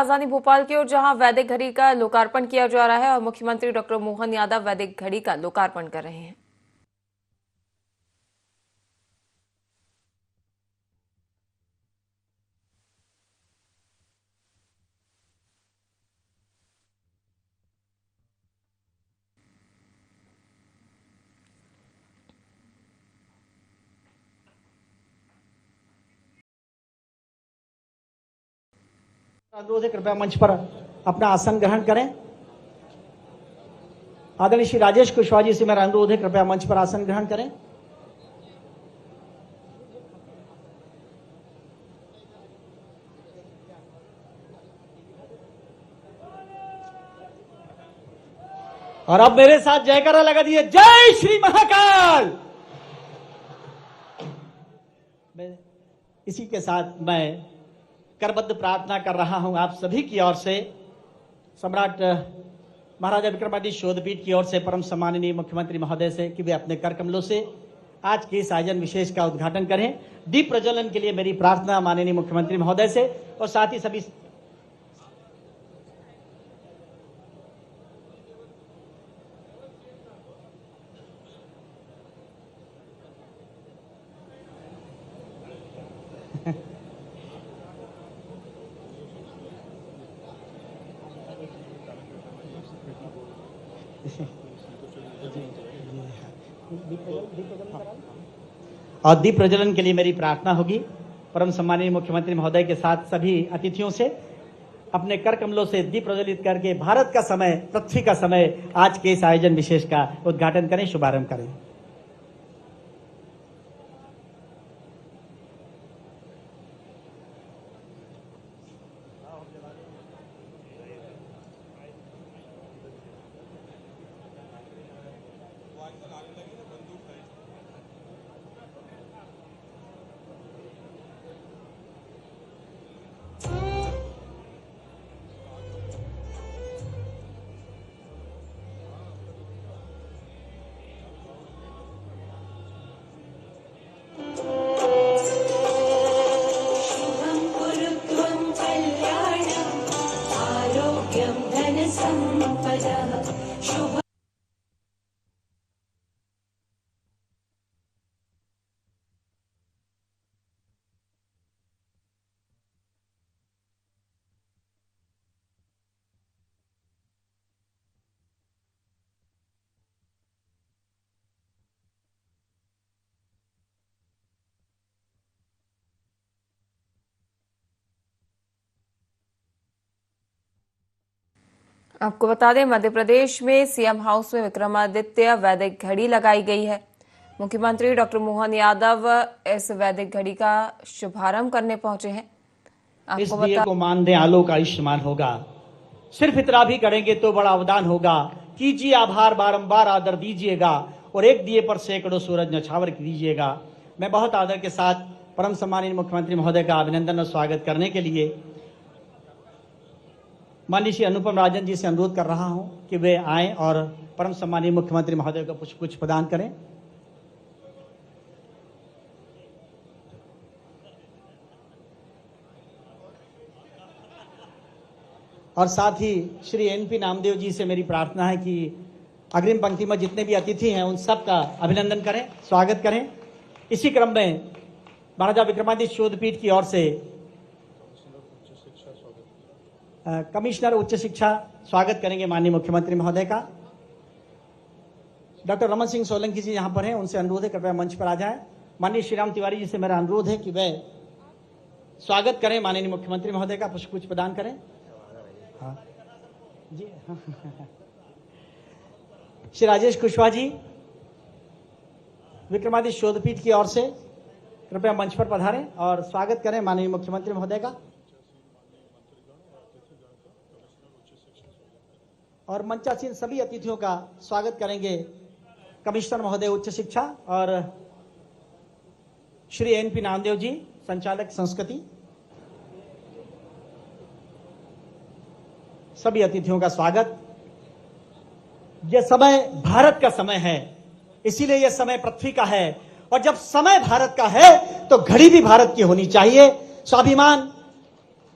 राजधानी भोपाल की ओर, जहां वैदिक घड़ी का लोकार्पण किया जा रहा है और मुख्यमंत्री डॉक्टर मोहन यादव वैदिक घड़ी का लोकार्पण कर रहे हैं। अनुरोध है कृपया मंच पर अपना आसन ग्रहण करें। आदरणीय श्री राजेश कुशवाहा जी से मेरा अनुरोध है कृपया मंच पर आसन ग्रहण करें। और अब मेरे साथ जयकारा लगा दिए, जय श्री महाकाल। इसी के साथ मैं करबद्ध प्रार्थना कर रहा हूं आप सभी की ओर से, सम्राट महाराजा विक्रमादित्य शोधपीठ की ओर से, परम सम्माननीय मुख्यमंत्री महोदय से, कि वे अपने कर कमलों से आज के इस आयोजन विशेष का उद्घाटन करें। दीप प्रज्वलन के लिए मेरी प्रार्थना माननीय मुख्यमंत्री महोदय से, और साथ ही सभी और दीप प्रज्वलन के लिए मेरी प्रार्थना होगी। परम सम्माननीय मुख्यमंत्री महोदय के साथ सभी अतिथियों से अपने कर कमलों से दीप प्रज्वलित करके भारत का समय, पृथ्वी का समय, आज के इस आयोजन विशेष का उद्घाटन करें, शुभारंभ करें। आपको बता दें, मध्य प्रदेश में सीएम हाउस में विक्रमादित्य वैदिक घड़ी लगाई गई है। मुख्यमंत्री डॉक्टर मोहन यादव इस वैदिक घड़ी का शुभारंभ करने पहुंचे हैं। इस दिए को मान दें, आलोक आयुष्मान होगा। सिर्फ इतना भी करेंगे तो बड़ा अवदान होगा। कीजिए आभार, बारंबार आदर दीजिएगा, और एक दिए पर सैकड़ों सूरज नछावर कीजिएगा। मैं बहुत आदर के साथ परम सम्माननीय मुख्यमंत्री महोदय का अभिनंदन और स्वागत करने के लिए माननीय श्री अनुपम राजन जी से अनुरोध कर रहा हूं कि वे आएं और परम सम्माननीय मुख्यमंत्री महोदय को कुछ प्रदान करें। और साथ ही श्री एनपी नामदेव जी से मेरी प्रार्थना है कि अग्रिम पंक्ति में जितने भी अतिथि हैं उन सब का अभिनंदन करें, स्वागत करें। इसी क्रम में महाराजा विक्रमादित्य शोधपीठ की ओर से कमिश्नर उच्च शिक्षा स्वागत करेंगे माननीय मुख्यमंत्री महोदय का। डॉक्टर रमन सिंह सोलंकी जी यहां पर हैं, उनसे अनुरोध है कृपया मंच पर आ जाएं। माननीय श्रीराम तिवारी जी से मेरा अनुरोध है कि वे स्वागत करें माननीय मुख्यमंत्री महोदय का, कुछ प्रदान करें। हाँ जी। श्री राजेश कुशवाहा जी विक्रमादित्य शोधपीठ की ओर से कृपया मंच पर पधारें और स्वागत करें माननीय मुख्यमंत्री महोदय का। और मंचासीन सभी अतिथियों का स्वागत करेंगे कमिश्नर महोदय उच्च शिक्षा और श्री एनपी नामदेव जी संचालक संस्कृति। सभी अतिथियों का स्वागत। यह समय भारत का समय है, इसीलिए यह समय पृथ्वी का है, और जब समय भारत का है तो घड़ी भी भारत की होनी चाहिए। स्वाभिमान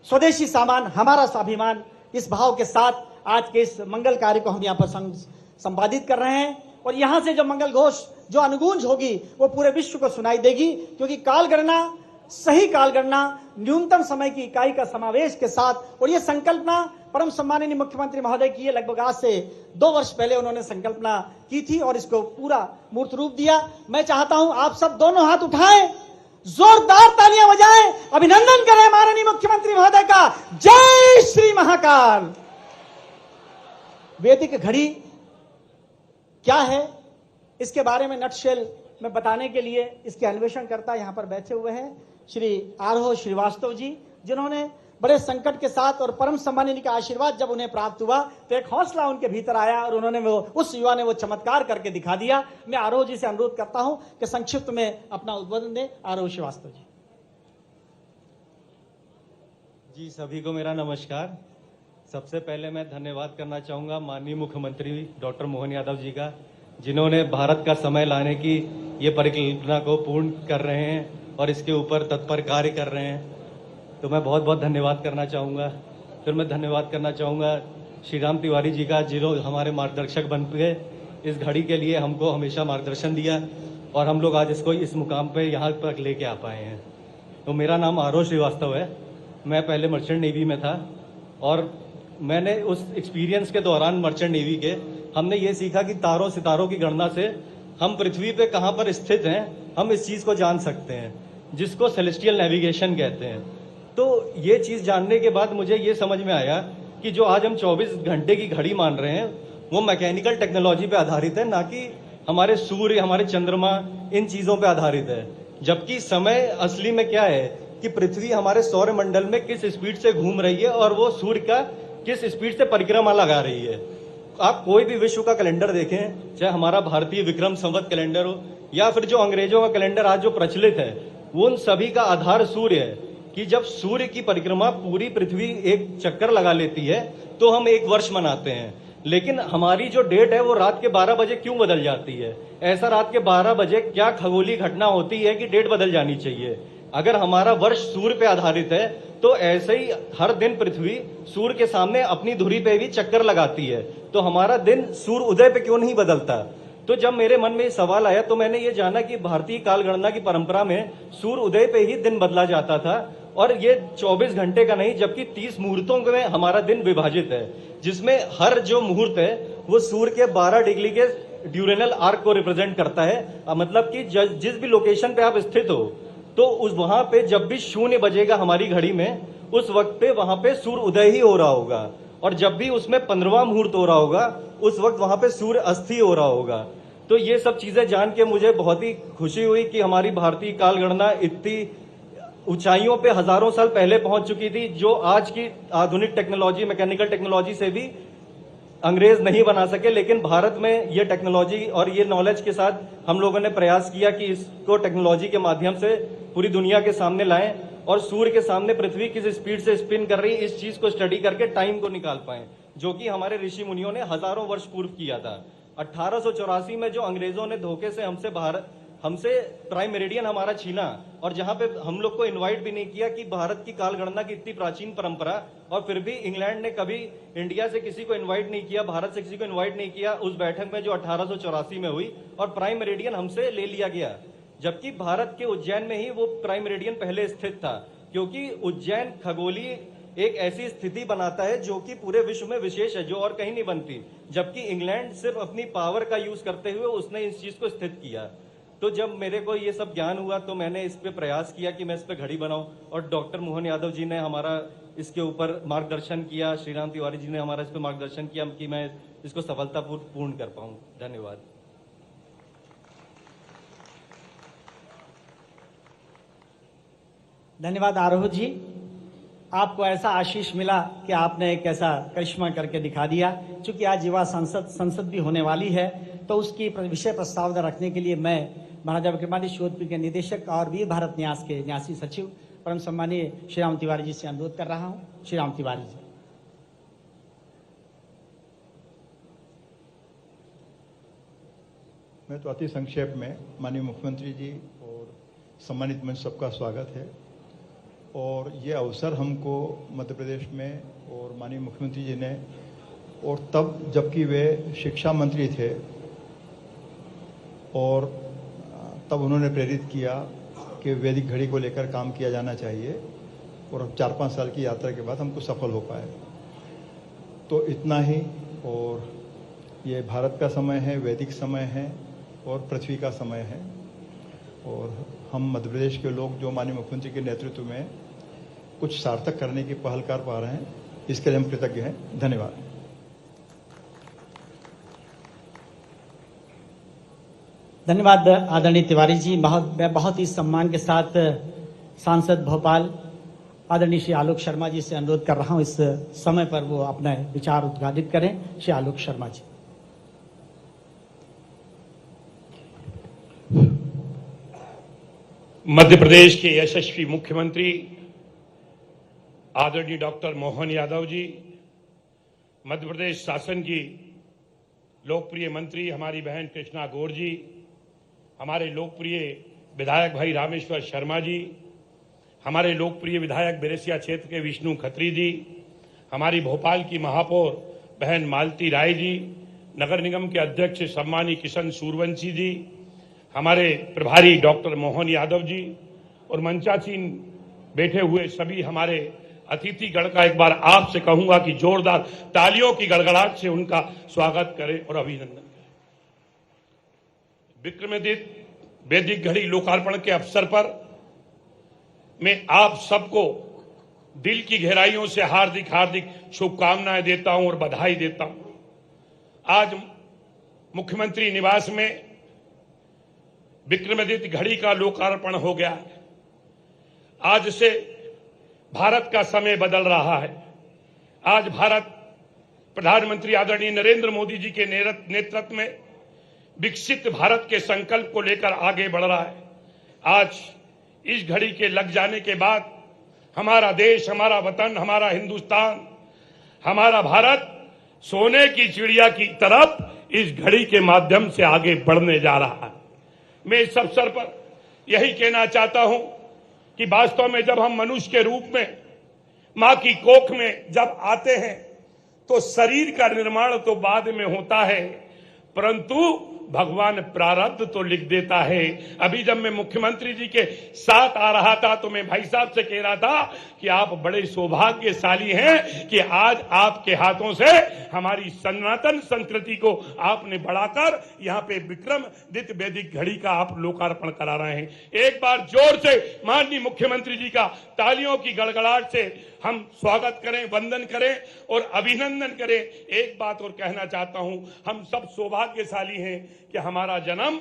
स्वदेशी सामान हमारा स्वाभिमान, इस भाव के साथ आज के इस मंगल कार्य को हम यहाँ पर संपादित कर रहे हैं। और यहाँ से जो मंगल घोष, जो अनुगूंज होगी, वो पूरे विश्व को सुनाई देगी, क्योंकि कालगणना, सही कालगणना, न्यूनतम समय की इकाई का समावेश के साथ, और ये संकल्पना परम सम्माननीय मुख्यमंत्री महोदय की है। लगभग आज से 2 वर्ष पहले उन्होंने संकल्पना की थी और इसको पूरा मूर्त रूप दिया। मैं चाहता हूं आप सब दोनों हाथ उठाएं, जोरदार तालियां बजाएं, अभिनंदन करें माननीय मुख्यमंत्री महोदय का। जय श्री महाकाल। वैदिक घड़ी क्या है, इसके बारे में नटशेल में बताने के लिए इसके अन्वेषणकर्ता यहां पर बैठे हुए हैं श्री आरोह श्रीवास्तव जी, जिन्होंने बड़े संकट के साथ और परम सम्माननीय का आशीर्वाद जब उन्हें प्राप्त हुआ तो एक हौसला उनके भीतर आया और उन्होंने उस युवा ने वो चमत्कार करके दिखा दिया। मैं आरोह जी से अनुरोध करता हूं कि संक्षिप्त में अपना उद्बोधन दें। आरोह श्रीवास्तव जी। जी, सभी को मेरा नमस्कार। सबसे पहले मैं धन्यवाद करना चाहूँगा माननीय मुख्यमंत्री डॉक्टर मोहन यादव जी का, जिन्होंने भारत का समय लाने की ये परिकल्पना को पूर्ण कर रहे हैं और इसके ऊपर तत्पर कार्य कर रहे हैं। तो मैं बहुत बहुत धन्यवाद करना चाहूँगा। फिर मैं धन्यवाद करना चाहूँगा श्री राम तिवारी जी का, जिन्होंने हमारे मार्गदर्शक बन के इस घड़ी के लिए हमको हमेशा मार्गदर्शन दिया और हम लोग आज इसको इस मुकाम पे यहाँ तक लेके आ पाए हैं। तो मेरा नाम आरोह श्रीवास्तव है। मैं पहले मर्चेंट नेवी में था और मैंने उस एक्सपीरियंस के दौरान मर्चेंट नेवी के हमने ये सीखा कि तारों सितारों की गणना से हम पृथ्वी पे कहाँ पर स्थित हैं हम इस चीज़ को जान सकते हैं, जिसको सेलेस्टियल नेविगेशन कहते हैं। तो ये चीज़ जानने के बाद मुझे ये समझ में आया कि जो आज हम 24 घंटे की घड़ी मान रहे हैं वो मैकेनिकल टेक्नोलॉजी पे आधारित है, ना कि हमारे सूर्य, हमारे चंद्रमा, इन चीज़ों पे आधारित है। जबकि समय असली में क्या है कि पृथ्वी हमारे सौर मंडल में किस स्पीड से घूम रही है और वो सूर्य का किस स्पीड से परिक्रमा लगा रही है। आप कोई भी विश्व का कैलेंडर देखें, चाहे हमारा भारतीय विक्रम संवत कैलेंडर हो या फिर जो अंग्रेजों का कैलेंडर आज जो प्रचलित है, वो उन सभी का आधार सूर्य है कि जब सूर्य की परिक्रमा पूरी पृथ्वी एक चक्कर लगा लेती है तो हम 1 वर्ष मनाते हैं। लेकिन हमारी जो डेट है वो रात के 12 बजे क्यों बदल जाती है? ऐसा रात के 12 बजे क्या खगोलीय घटना होती है कि डेट बदल जानी चाहिए? अगर हमारा वर्ष सूर्य पे आधारित है तो ऐसे ही हर दिन पृथ्वी सूर्य के सामने अपनी धुरी पे भी चक्कर लगाती है, तो हमारा दिन सूर्य उदय पे क्यों नहीं बदलता? तो जब मेरे मन में ये सवाल आया तो मैंने ये जाना कि भारतीय काल गणना की परंपरा में सूर्य उदय पे ही दिन बदला जाता था और ये 24 घंटे का नहीं, जबकि 30 मुहूर्तों में हमारा दिन विभाजित है, जिसमें हर जो मुहूर्त है वो सूर्य के 12 डिग्री के ड्यूरेनल आर्क को रिप्रेजेंट करता है। मतलब कि जिस भी लोकेशन पे आप स्थित हो तो उस वहां पे जब भी 0 बजेगा हमारी घड़ी में, उस वक्त पे वहां पे सूर्य उदय ही हो रहा होगा, और जब भी उसमें 15वां मुहूर्त हो रहा होगा उस वक्त वहां पे सूर्य अस्त ही हो रहा होगा। तो ये सब चीजें जान के मुझे बहुत ही खुशी हुई कि हमारी भारतीय काल गणना इतनी ऊंचाइयों पे हजारों साल पहले पहुंच चुकी थी, जो आज की आधुनिक टेक्नोलॉजी, मैकेनिकल टेक्नोलॉजी से भी अंग्रेज नहीं बना सके। लेकिन भारत में ये टेक्नोलॉजी और ये नॉलेज के साथ हम लोगों ने प्रयास किया कि इसको टेक्नोलॉजी के माध्यम से पूरी दुनिया के सामने लाएं और सूर्य के सामने पृथ्वी किस स्पीड से स्पिन कर रही है इस चीज को स्टडी करके टाइम को निकाल पाए, जो कि हमारे ऋषि मुनियों ने हजारों वर्ष पूर्व किया था। 1884 में जो अंग्रेजों ने धोखे से हमसे प्राइम मेरिडियन हमारा छीना, और जहां पे हम लोग को इनवाइट भी नहीं किया कि भारत की काल गणना की इतनी प्राचीन परंपरा, और फिर भी इंग्लैंड ने कभी इंडिया से किसी को इनवाइट नहीं किया, भारत से किसी को इनवाइट नहीं किया उस बैठक में जो 1884 में हुई, और प्राइम मेरिडियन हमसे ले लिया गया। जबकि भारत के उज्जैन में ही वो प्राइम मेरिडियन पहले स्थित था, क्योंकि उज्जैन खगोलीय एक ऐसी स्थिति बनाता है जो कि पूरे विश्व में विशेष है, जो और कहीं नहीं बनती। जबकि इंग्लैंड सिर्फ अपनी पावर का यूज करते हुए उसने इस चीज को स्थित किया। तो जब मेरे को ये सब ज्ञान हुआ तो मैंने इस पे प्रयास किया कि मैं इस पे घड़ी बनाऊं, और डॉक्टर मोहन यादव जी ने हमारा इसके ऊपर मार्गदर्शन किया, श्री राम तिवारी जी ने हमारा इस पे मार्गदर्शन किया कि मैं इसको सफलतापूर्वक पूर्ण कर पाऊं। धन्यवाद। धन्यवाद आरोह जी, आपको ऐसा आशीष मिला कि आपने एक ऐसा करिश्मा करके दिखा दिया। चूंकि आज युवा संसद भी होने वाली है, तो उसकी विषय प्रस्तावना रखने के लिए मैं महाराजा विक्रमादित्य शोधपीठ के निदेशक और वीर भारत न्यास के न्यासी सचिव परम सम्मानीय श्री राम तिवारी जी से अनुरोध कर रहा हूं। श्री राम तिवारी जी। मैं तो अति संक्षेप में, माननीय मुख्यमंत्री जी और सम्मानित मंच सबका स्वागत है। और ये अवसर हमको मध्य प्रदेश में और माननीय मुख्यमंत्री जी ने, और तब जबकि वे शिक्षा मंत्री थे, और तब उन्होंने प्रेरित किया कि वैदिक घड़ी को लेकर काम किया जाना चाहिए, और अब 4-5 साल की यात्रा के बाद हमको सफल हो पाए। तो इतना ही। और ये भारत का समय है, वैदिक समय है और पृथ्वी का समय है, और हम मध्य प्रदेश के लोग जो माननीय मुख्यमंत्री के नेतृत्व में कुछ सार्थक करने की पहल कर पा रहे हैं, इसके लिए हम कृतज्ञ हैं। धन्यवाद। धन्यवाद आदरणीय तिवारी जी। मैं बहुत ही सम्मान के साथ सांसद भोपाल आदरणीय श्री आलोक शर्मा जी से अनुरोध कर रहा हूं इस समय पर वो अपने विचार उद्घाटित करें। श्री आलोक शर्मा जी। मध्य प्रदेश के यशस्वी मुख्यमंत्री आदरणीय डॉक्टर मोहन यादव जी, मध्य प्रदेश शासन की लोकप्रिय मंत्री हमारी बहन कृष्णा गौर जी, हमारे लोकप्रिय विधायक भाई रामेश्वर शर्मा जी, हमारे लोकप्रिय विधायक बेरेसिया क्षेत्र के विष्णु खत्री जी, हमारी भोपाल की महापौर बहन मालती राय जी, नगर निगम के अध्यक्ष सम्मानीय किशन सूर्यवंशी जी, हमारे प्रभारी डॉक्टर मोहन यादव जी, और मंचासीन बैठे हुए सभी हमारे अतिथिगण का एक बार आपसे कहूंगा कि जोरदार तालियों की गड़गड़ाहट से उनका स्वागत करें और अभिनंदन करें। विक्रमादित्य वैदिक घड़ी लोकार्पण के अवसर पर मैं आप सबको दिल की गहराइयों से हार्दिक हार्दिक शुभकामनाएं देता हूं और बधाई देता हूं। आज मुख्यमंत्री निवास में विक्रमादित्य घड़ी का लोकार्पण हो गया है। आज से भारत का समय बदल रहा है। आज भारत प्रधानमंत्री आदरणीय नरेंद्र मोदी जी के नेतृत्व में विकसित भारत के संकल्प को लेकर आगे बढ़ रहा है। आज इस घड़ी के लग जाने के बाद हमारा देश, हमारा वतन, हमारा हिंदुस्तान, हमारा भारत सोने की चिड़िया की तरफ इस घड़ी के माध्यम से आगे बढ़ने जा रहा है। मैं इस अवसर पर यही कहना चाहता हूं कि वास्तव में जब हम मनुष्य के रूप में मां की कोख में जब आते हैं तो शरीर का निर्माण तो बाद में होता है, परंतु भगवान प्रारब्ध तो लिख देता है। अभी जब मैं मुख्यमंत्री जी के साथ आ रहा था तो मैं भाई साहब से कह रहा था कि आप बड़े सौभाग्यशाली हैं कि आज आपके हाथों से हमारी सनातन संस्कृति को आपने बढ़ाकर यहाँ पे विक्रमादित्य वैदिक घड़ी का आप लोकार्पण करा रहे हैं। एक बार जोर से माननीय मुख्यमंत्री जी का तालियों की गड़गड़ाहट से हम स्वागत करें, वंदन करें और अभिनंदन करें। एक बात और कहना चाहता हूं, हम सब सौभाग्यशाली हैं कि हमारा जन्म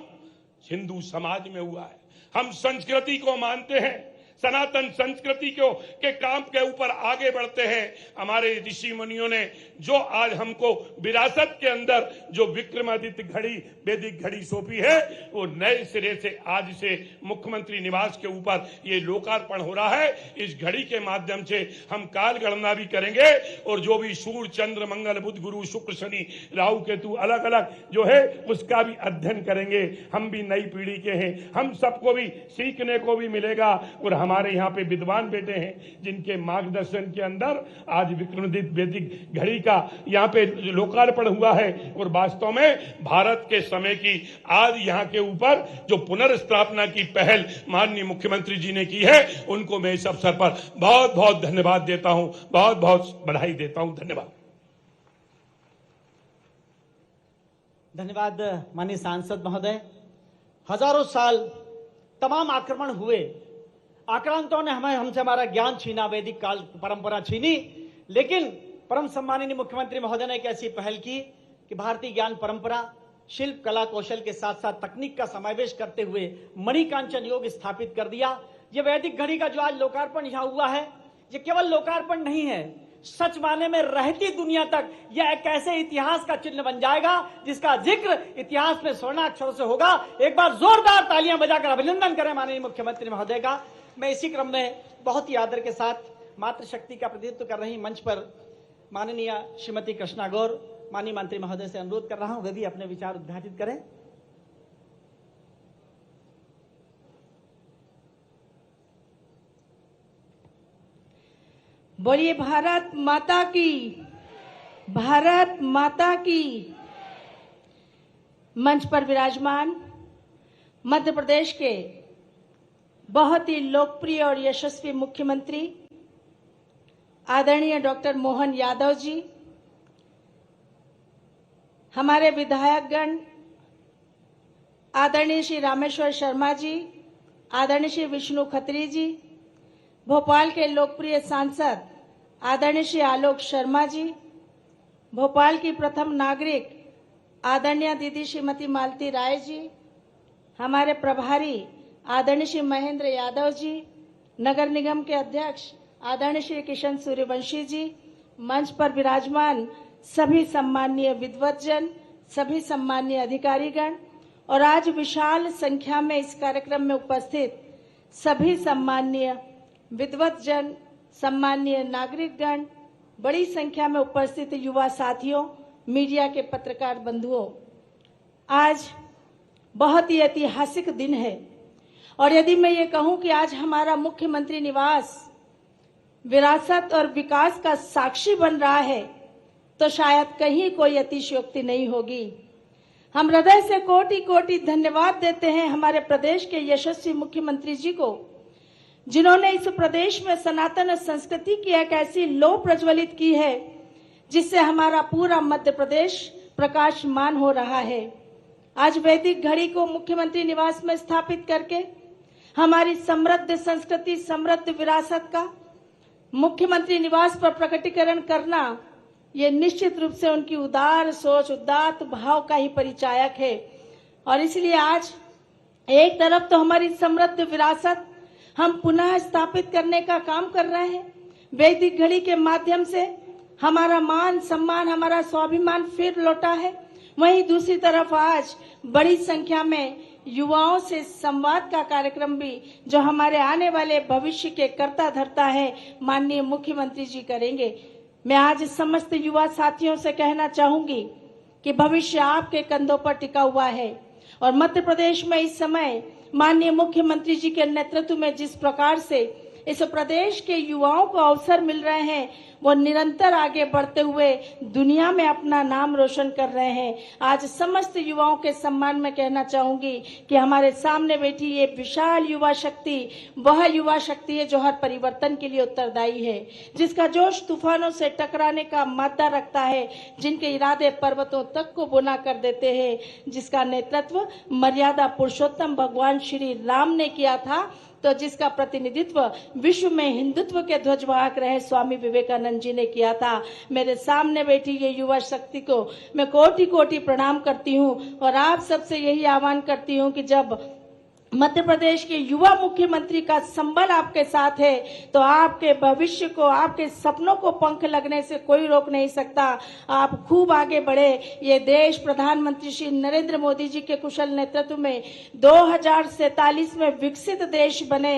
हिंदू समाज में हुआ है। हम संस्कृति को मानते हैं, सनातन संस्कृति के काम के ऊपर आगे बढ़ते हैं। हमारे ऋषि मुनियों ने जो आज हमको विरासत के अंदर जो विक्रमादित्य घड़ी वैदिक घड़ी सौंपी है, वो नए सिरे से आज से मुख्यमंत्री निवास के ऊपर ये लोकार्पण हो रहा है। इस घड़ी के माध्यम से हम काल गणना भी करेंगे और जो भी सूर्य, चंद्र, मंगल, बुध, गुरु, शुक्र, शनि, राहु, केतु अलग अलग जो है उसका भी अध्ययन करेंगे। हम भी नई पीढ़ी के हैं, हम सबको भी सीखने को भी मिलेगा। और हमारे यहाँ पे विद्वान बेटे हैं जिनके मार्गदर्शन के अंदर आज विक्रमादित्य वैदिक घड़ी का यहाँ पे लोकार्पण हुआ है। और वास्तव में भारत के समय की आज यहाँ के ऊपर जो पुनर्स्थापना की पहल माननीय मुख्यमंत्री जी ने की है, उनको मैं इस अवसर पर बहुत बहुत धन्यवाद देता हूं, बहुत बहुत बधाई देता हूं। धन्यवाद। धन्यवाद माननीय सांसद महोदय। हजारों साल तमाम आक्रमण हुए, आक्रांतों ने हमसे हमारा ज्ञान छीना, वैदिक काल परंपरा छीनी, लेकिन परम सम्माननीय मुख्यमंत्री महोदय ने एक ऐसी पहल की कि भारतीय ज्ञान परंपरा, शिल्प, कला, कौशल के साथ साथ तकनीक का समावेश करते हुए मणिकांचन योग स्थापित कर दिया। यह वैदिक घड़ी का जो आज लोकार्पण यहाँ हुआ है, ये केवल लोकार्पण नहीं है, सच माने में रहती दुनिया तक यह एक ऐसे इतिहास का चिन्ह बन जाएगा जिसका जिक्र इतिहास में स्वर्णाक्षरों से होगा। एक बार जोरदार तालियां बजाकर अभिनंदन करें माननीय मुख्यमंत्री महोदय का। मैं इसी क्रम में बहुत ही आदर के साथ मातृशक्ति का प्रतिनिधित्व कर रही मंच पर माननीय श्रीमती कृष्णा गौर, माननीय मंत्री महोदय से अनुरोध कर रहा हूं वे भी अपने विचार उद्घाटित करें। बोलिए भारत माता की, भारत माता की। मंच पर विराजमान मध्य प्रदेश के बहुत ही लोकप्रिय और यशस्वी मुख्यमंत्री आदरणीय डॉक्टर मोहन यादव जी, हमारे विधायकगण आदरणीय श्री रामेश्वर शर्मा जी, आदरणीय श्री विष्णु खत्री जी, भोपाल के लोकप्रिय सांसद आदरणीय श्री आलोक शर्मा जी, भोपाल की प्रथम नागरिक आदरणीय दीदी श्रीमती मालती राय जी, हमारे प्रभारी आदरणीय श्री महेंद्र यादव जी, नगर निगम के अध्यक्ष आदरणीय श्री किशन सूर्यवंशी जी, मंच पर विराजमान सभी सम्माननीय विद्वतजन, सभी सम्माननीय अधिकारीगण और आज विशाल संख्या में इस कार्यक्रम में उपस्थित सभी सम्माननीय विद्वतजन, सम्माननीय नागरिकगण, बड़ी संख्या में उपस्थित युवा साथियों, मीडिया के पत्रकार बंधुओं, आज बहुत ही ऐतिहासिक दिन है। और यदि मैं ये कहूं कि आज हमारा मुख्यमंत्री निवास विरासत और विकास का साक्षी बन रहा है तो शायद कहीं कोई अतिशयोक्ति नहीं होगी। हम हृदय से कोटि कोटि धन्यवाद देते हैं हमारे प्रदेश के यशस्वी मुख्यमंत्री जी को, जिन्होंने इस प्रदेश में सनातन संस्कृति की एक ऐसी लौ प्रज्वलित की है जिससे हमारा पूरा मध्य प्रदेश प्रकाशमान हो रहा है। आज वैदिक घड़ी को मुख्यमंत्री निवास में स्थापित करके हमारी समृद्ध संस्कृति, समृद्ध विरासत का मुख्यमंत्री निवास पर प्रकटीकरण करना, ये निश्चित रूप से उनकी उदार सोच, उदात्त भाव का ही परिचायक है। और इसलिए आज एक तरफ तो हमारी समृद्ध विरासत हम पुनः स्थापित करने का काम कर रहे हैं, वैदिक घड़ी के माध्यम से हमारा मान सम्मान, हमारा स्वाभिमान फिर लौटा है। वहीं दूसरी तरफ आज बड़ी संख्या में युवाओं से संवाद का कार्यक्रम भी, जो हमारे आने वाले भविष्य के कर्ता धर्ता है, माननीय मुख्यमंत्री जी करेंगे। मैं आज समस्त युवा साथियों से कहना चाहूंगी कि भविष्य आपके कंधों पर टिका हुआ है और मध्य प्रदेश में इस समय माननीय मुख्यमंत्री जी के नेतृत्व में जिस प्रकार से इस प्रदेश के युवाओं को अवसर मिल रहे हैं, वो निरंतर आगे बढ़ते हुए दुनिया में अपना नाम रोशन कर रहे हैं। आज समस्त युवाओं के सम्मान में कहना चाहूंगी कि हमारे सामने बैठी ये विशाल युवा शक्ति वह युवा शक्ति है जो हर परिवर्तन के लिए उत्तरदायी है, जिसका जोश तूफानों से टकराने का मादा रखता है, जिनके इरादे पर्वतों तक को बुना कर देते हैं, जिसका नेतृत्व मर्यादा पुरुषोत्तम भगवान श्री राम ने किया था, तो जिसका प्रतिनिधित्व विश्व में हिंदुत्व के ध्वजवाहक रहे स्वामी विवेकानंद जी ने किया था। मेरे सामने बैठी ये युवा शक्ति को मैं कोटि कोटि प्रणाम करती हूँ और आप सबसे यही आह्वान करती हूँ कि जब मध्य प्रदेश के युवा मुख्यमंत्री का संबल आपके साथ है तो आपके भविष्य को, आपके सपनों को पंख लगने से कोई रोक नहीं सकता। आप खूब आगे बढ़े। ये देश प्रधानमंत्री श्री नरेंद्र मोदी जी के कुशल नेतृत्व में 2047 में विकसित देश बने,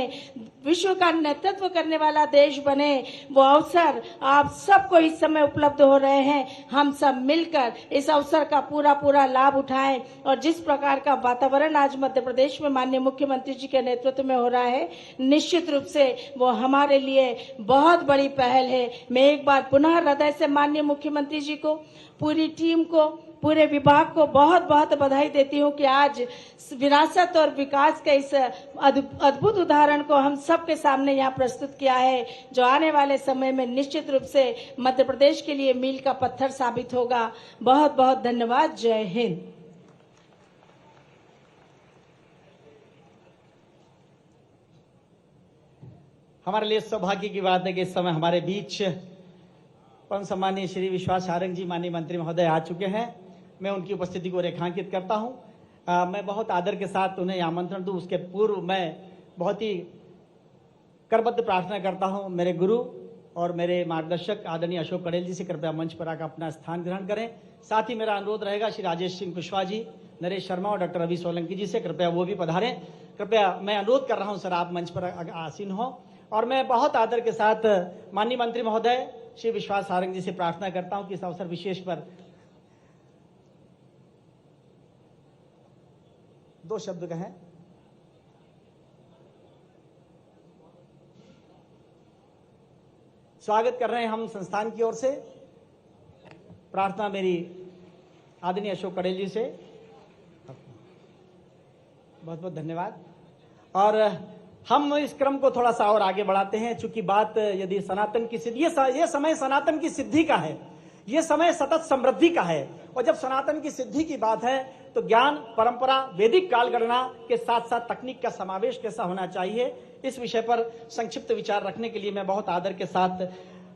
विश्व का नेतृत्व करने वाला देश बने, वो अवसर आप सबको इस समय उपलब्ध हो रहे हैं। हम सब मिलकर इस अवसर का पूरा लाभ उठाएं और जिस प्रकार का वातावरण आज मध्य प्रदेश में माननीय मुख्यमंत्री जी के नेतृत्व में हो रहा है, निश्चित रूप से वो हमारे लिए बहुत बड़ी पहल है। मैं एक बार पुनः हृदय से माननीय मुख्यमंत्री जी को, पूरी टीम को, पूरे विभाग को बहुत बहुत बधाई देती हूँ कि आज विरासत और विकास के इस अद्भुत उदाहरण को हम सबके सामने यहाँ प्रस्तुत किया है, जो आने वाले समय में निश्चित रूप से मध्य प्रदेश के लिए मील का पत्थर साबित होगा। बहुत बहुत धन्यवाद। जय हिंद। हमारे लिए सौभाग्य की बात है कि इस समय हमारे बीच परम सम्मानीय श्री विश्वास सारंग जी माननीय मंत्री महोदय आ चुके हैं। मैं उनकी उपस्थिति को रेखांकित करता हूं। मैं बहुत आदर के साथ उन्हें आमंत्रण दूं, उसके पूर्व मैं बहुत ही करबद्ध प्रार्थना करता हूं मेरे गुरु और मेरे मार्गदर्शक आदरणीय अशोक कड़ेल जी से कृपया मंच पर आकर अपना स्थान ग्रहण करें। साथ ही मेरा अनुरोध रहेगा श्री राजेश सिंह कुशवाहा जी, नरेश शर्मा और डॉक्टर रवि सोलंकी जी से कृपया वो भी पधारें। कृपया मैं अनुरोध कर रहा हूं सर, आप मंच पर आसीन हो। और मैं बहुत आदर के साथ माननीय मंत्री महोदय श्री विश्वास सारंग जी से प्रार्थना करता हूं कि इस अवसर विशेष पर 2 शब्द कहें। स्वागत कर रहे हैं हम संस्थान की ओर से। प्रार्थना मेरी आदरणीय अशोक कड़ेल जी से। बहुत बहुत धन्यवाद। और हम इस क्रम को थोड़ा सा और आगे बढ़ाते हैं, चूंकि बात यदि सनातन की सिद्धि, ये समय सनातन की सिद्धि का है, ये समय सतत समृद्धि का है। और जब सनातन की सिद्धि की बात है तो ज्ञान, परंपरा, वैदिक कालगणना के साथ साथ तकनीक का समावेश कैसा होना चाहिए, इस विषय पर संक्षिप्त विचार रखने के लिए मैं बहुत आदर के साथ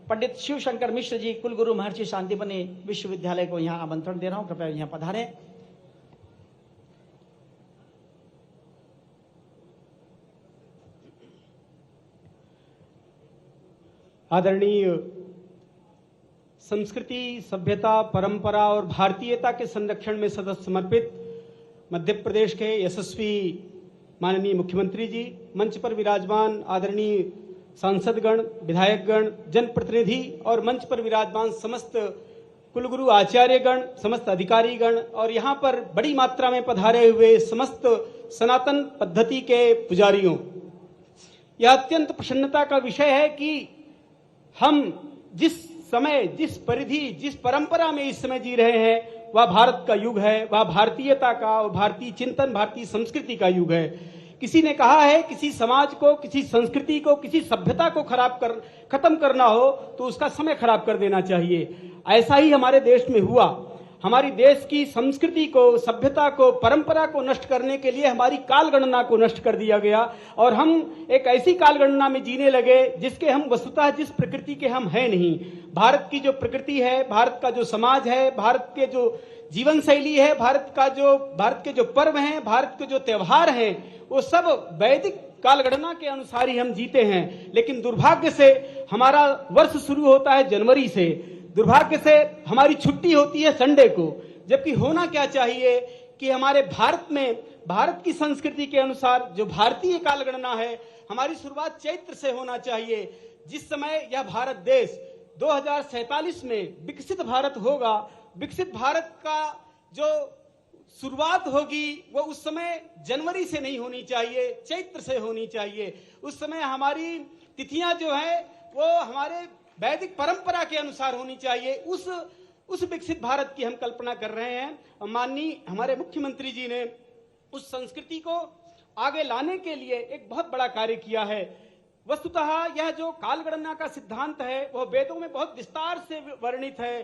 पंडित शिव शंकर मिश्र जी, कुलगुरु महर्षि शांतिपनि विश्वविद्यालय को यहाँ आमंत्रण दे रहा हूँ। कृपया यहाँ पधारें। आदरणीय संस्कृति, सभ्यता, परंपरा और भारतीयता के संरक्षण में सतत समर्पित मध्य प्रदेश के यशस्वी माननीय मुख्यमंत्री जी, मंच पर विराजमान आदरणीय सांसदगण, विधायकगण, जनप्रतिनिधि और मंच पर विराजमान समस्त कुलगुरु आचार्यगण, समस्त अधिकारीगण और यहाँ पर बड़ी मात्रा में पधारे हुए समस्त सनातन पद्धति के पुजारियों, यह अत्यंत प्रसन्नता का विषय है कि हम जिस समय, जिस परिधि, जिस परंपरा में इस समय जी रहे हैं वह भारत का युग है, वह भारतीयता का और भारतीय चिंतन, भारतीय संस्कृति का युग है। किसी ने कहा है किसी समाज को, किसी संस्कृति को, किसी सभ्यता को खत्म करना हो तो उसका समय खराब कर देना चाहिए। ऐसा ही हमारे देश में हुआ। हमारी देश की संस्कृति को, सभ्यता को, परंपरा को नष्ट करने के लिए हमारी काल गणना को नष्ट कर दिया गया और हम एक ऐसी काल गणना में जीने लगे जिसके हम वस्तुतः जिस प्रकृति के हम हैं नहीं। भारत की जो प्रकृति है, भारत का जो समाज है, भारत के जो जीवन शैली है, भारत के जो पर्व हैं, भारत के जो त्योहार हैं, वो सब वैदिक काल गणना के अनुसार ही हम जीते हैं। लेकिन दुर्भाग्य से हमारा वर्ष शुरू होता है जनवरी से, दुर्भाग्य से हमारी छुट्टी होती है संडे को, जबकि होना क्या चाहिए कि हमारे भारत में, भारत की संस्कृति के अनुसार जो भारतीय काल गणना है, हमारी शुरुआत चैत्र से होना चाहिए। जिस समय यह भारत देश 2047 में विकसित भारत होगा, विकसित भारत का जो शुरुआत होगी वो उस समय जनवरी से नहीं होनी चाहिए, चैत्र से होनी चाहिए। उस समय हमारी तिथियां जो है वो हमारे वैदिक परंपरा के अनुसार होनी चाहिए। उस विकसित भारत की हम कल्पना कर रहे हैं। माननीय हमारे मुख्यमंत्री जी ने उस संस्कृति को आगे लाने के लिए एक बहुत बड़ा कार्य किया है। वस्तुतः यह जो कालगणना का सिद्धांत है वह वेदों में बहुत विस्तार से वर्णित है।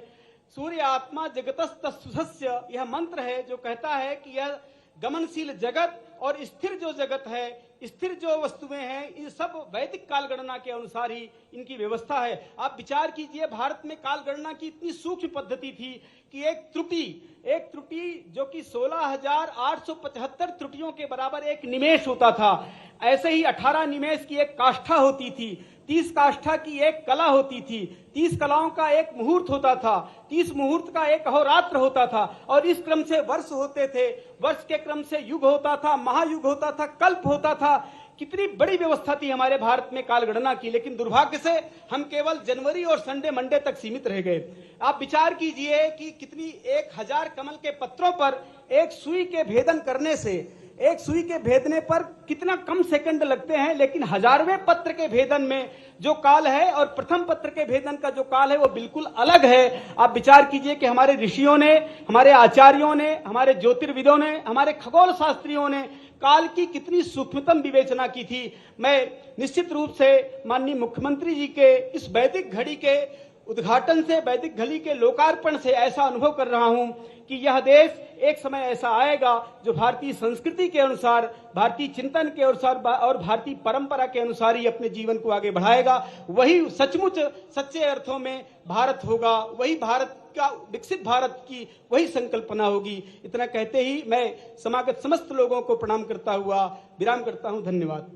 सूर्य आत्मा जगतस्तस्य यह मंत्र है जो कहता है कि यह गमनशील जगत और स्थिर जो जगत है, स्थिर जो वस्तुएं हैं, इन सब वैदिक काल गणना के अनुसार ही इनकी व्यवस्था है। आप विचार कीजिए, भारत में काल गणना की इतनी सूक्ष्म पद्धति थी कि एक त्रुटि जो कि 16,875 त्रुटियों के बराबर एक निमेष होता था, ऐसे ही 18 निमेष की एक काष्ठा होती थी, 30 काष्ठा की एक कला होती थी, 30 कलाओं का एक मुहूर्त होता था, 30 मुहूर्त का एक अहोरात्र होता था और इस क्रम से वर्ष होते थे। वर्ष के क्रम से युग होता था, महायुग होता था, कल्प होता था। कितनी बड़ी व्यवस्था थी हमारे भारत में काल गणना की, लेकिन दुर्भाग्य से हम केवल जनवरी और संडे मंडे तक सीमित रह गए। आप विचार कीजिए कि कितनी 1000 कमल के पत्रों पर एक सुई के भेदन करने से, एक सुई के भेदने पर कितना कम सेकंड लगते हैं, लेकिन 1000वें पत्र के भेदन में जो काल है और प्रथम पत्र के भेदन का जो काल है वो बिल्कुल अलग है। आप विचार कीजिए कि हमारे ऋषियों ने, हमारे आचार्यों ने, हमारे ज्योतिर्विदों ने, हमारे खगोल शास्त्रियों ने काल की कितनी सूक्ष्मतम विवेचना की थी। मैं निश्चित रूप से माननीय मुख्यमंत्री जी के इस वैदिक घड़ी के उद्घाटन से, वैदिक घड़ी के लोकार्पण से ऐसा अनुभव कर रहा हूं कि यह देश एक समय ऐसा आएगा जो भारतीय संस्कृति के अनुसार, भारतीय चिंतन के अनुसार और भारतीय परंपरा के अनुसार ही अपने जीवन को आगे बढ़ाएगा। वही सचमुच सच्चे अर्थों में भारत होगा, वही भारत का, विकसित भारत की वही संकल्पना होगी। इतना कहते ही मैं समागत समस्त लोगों को प्रणाम करता हुआ विराम करता हूं। धन्यवाद।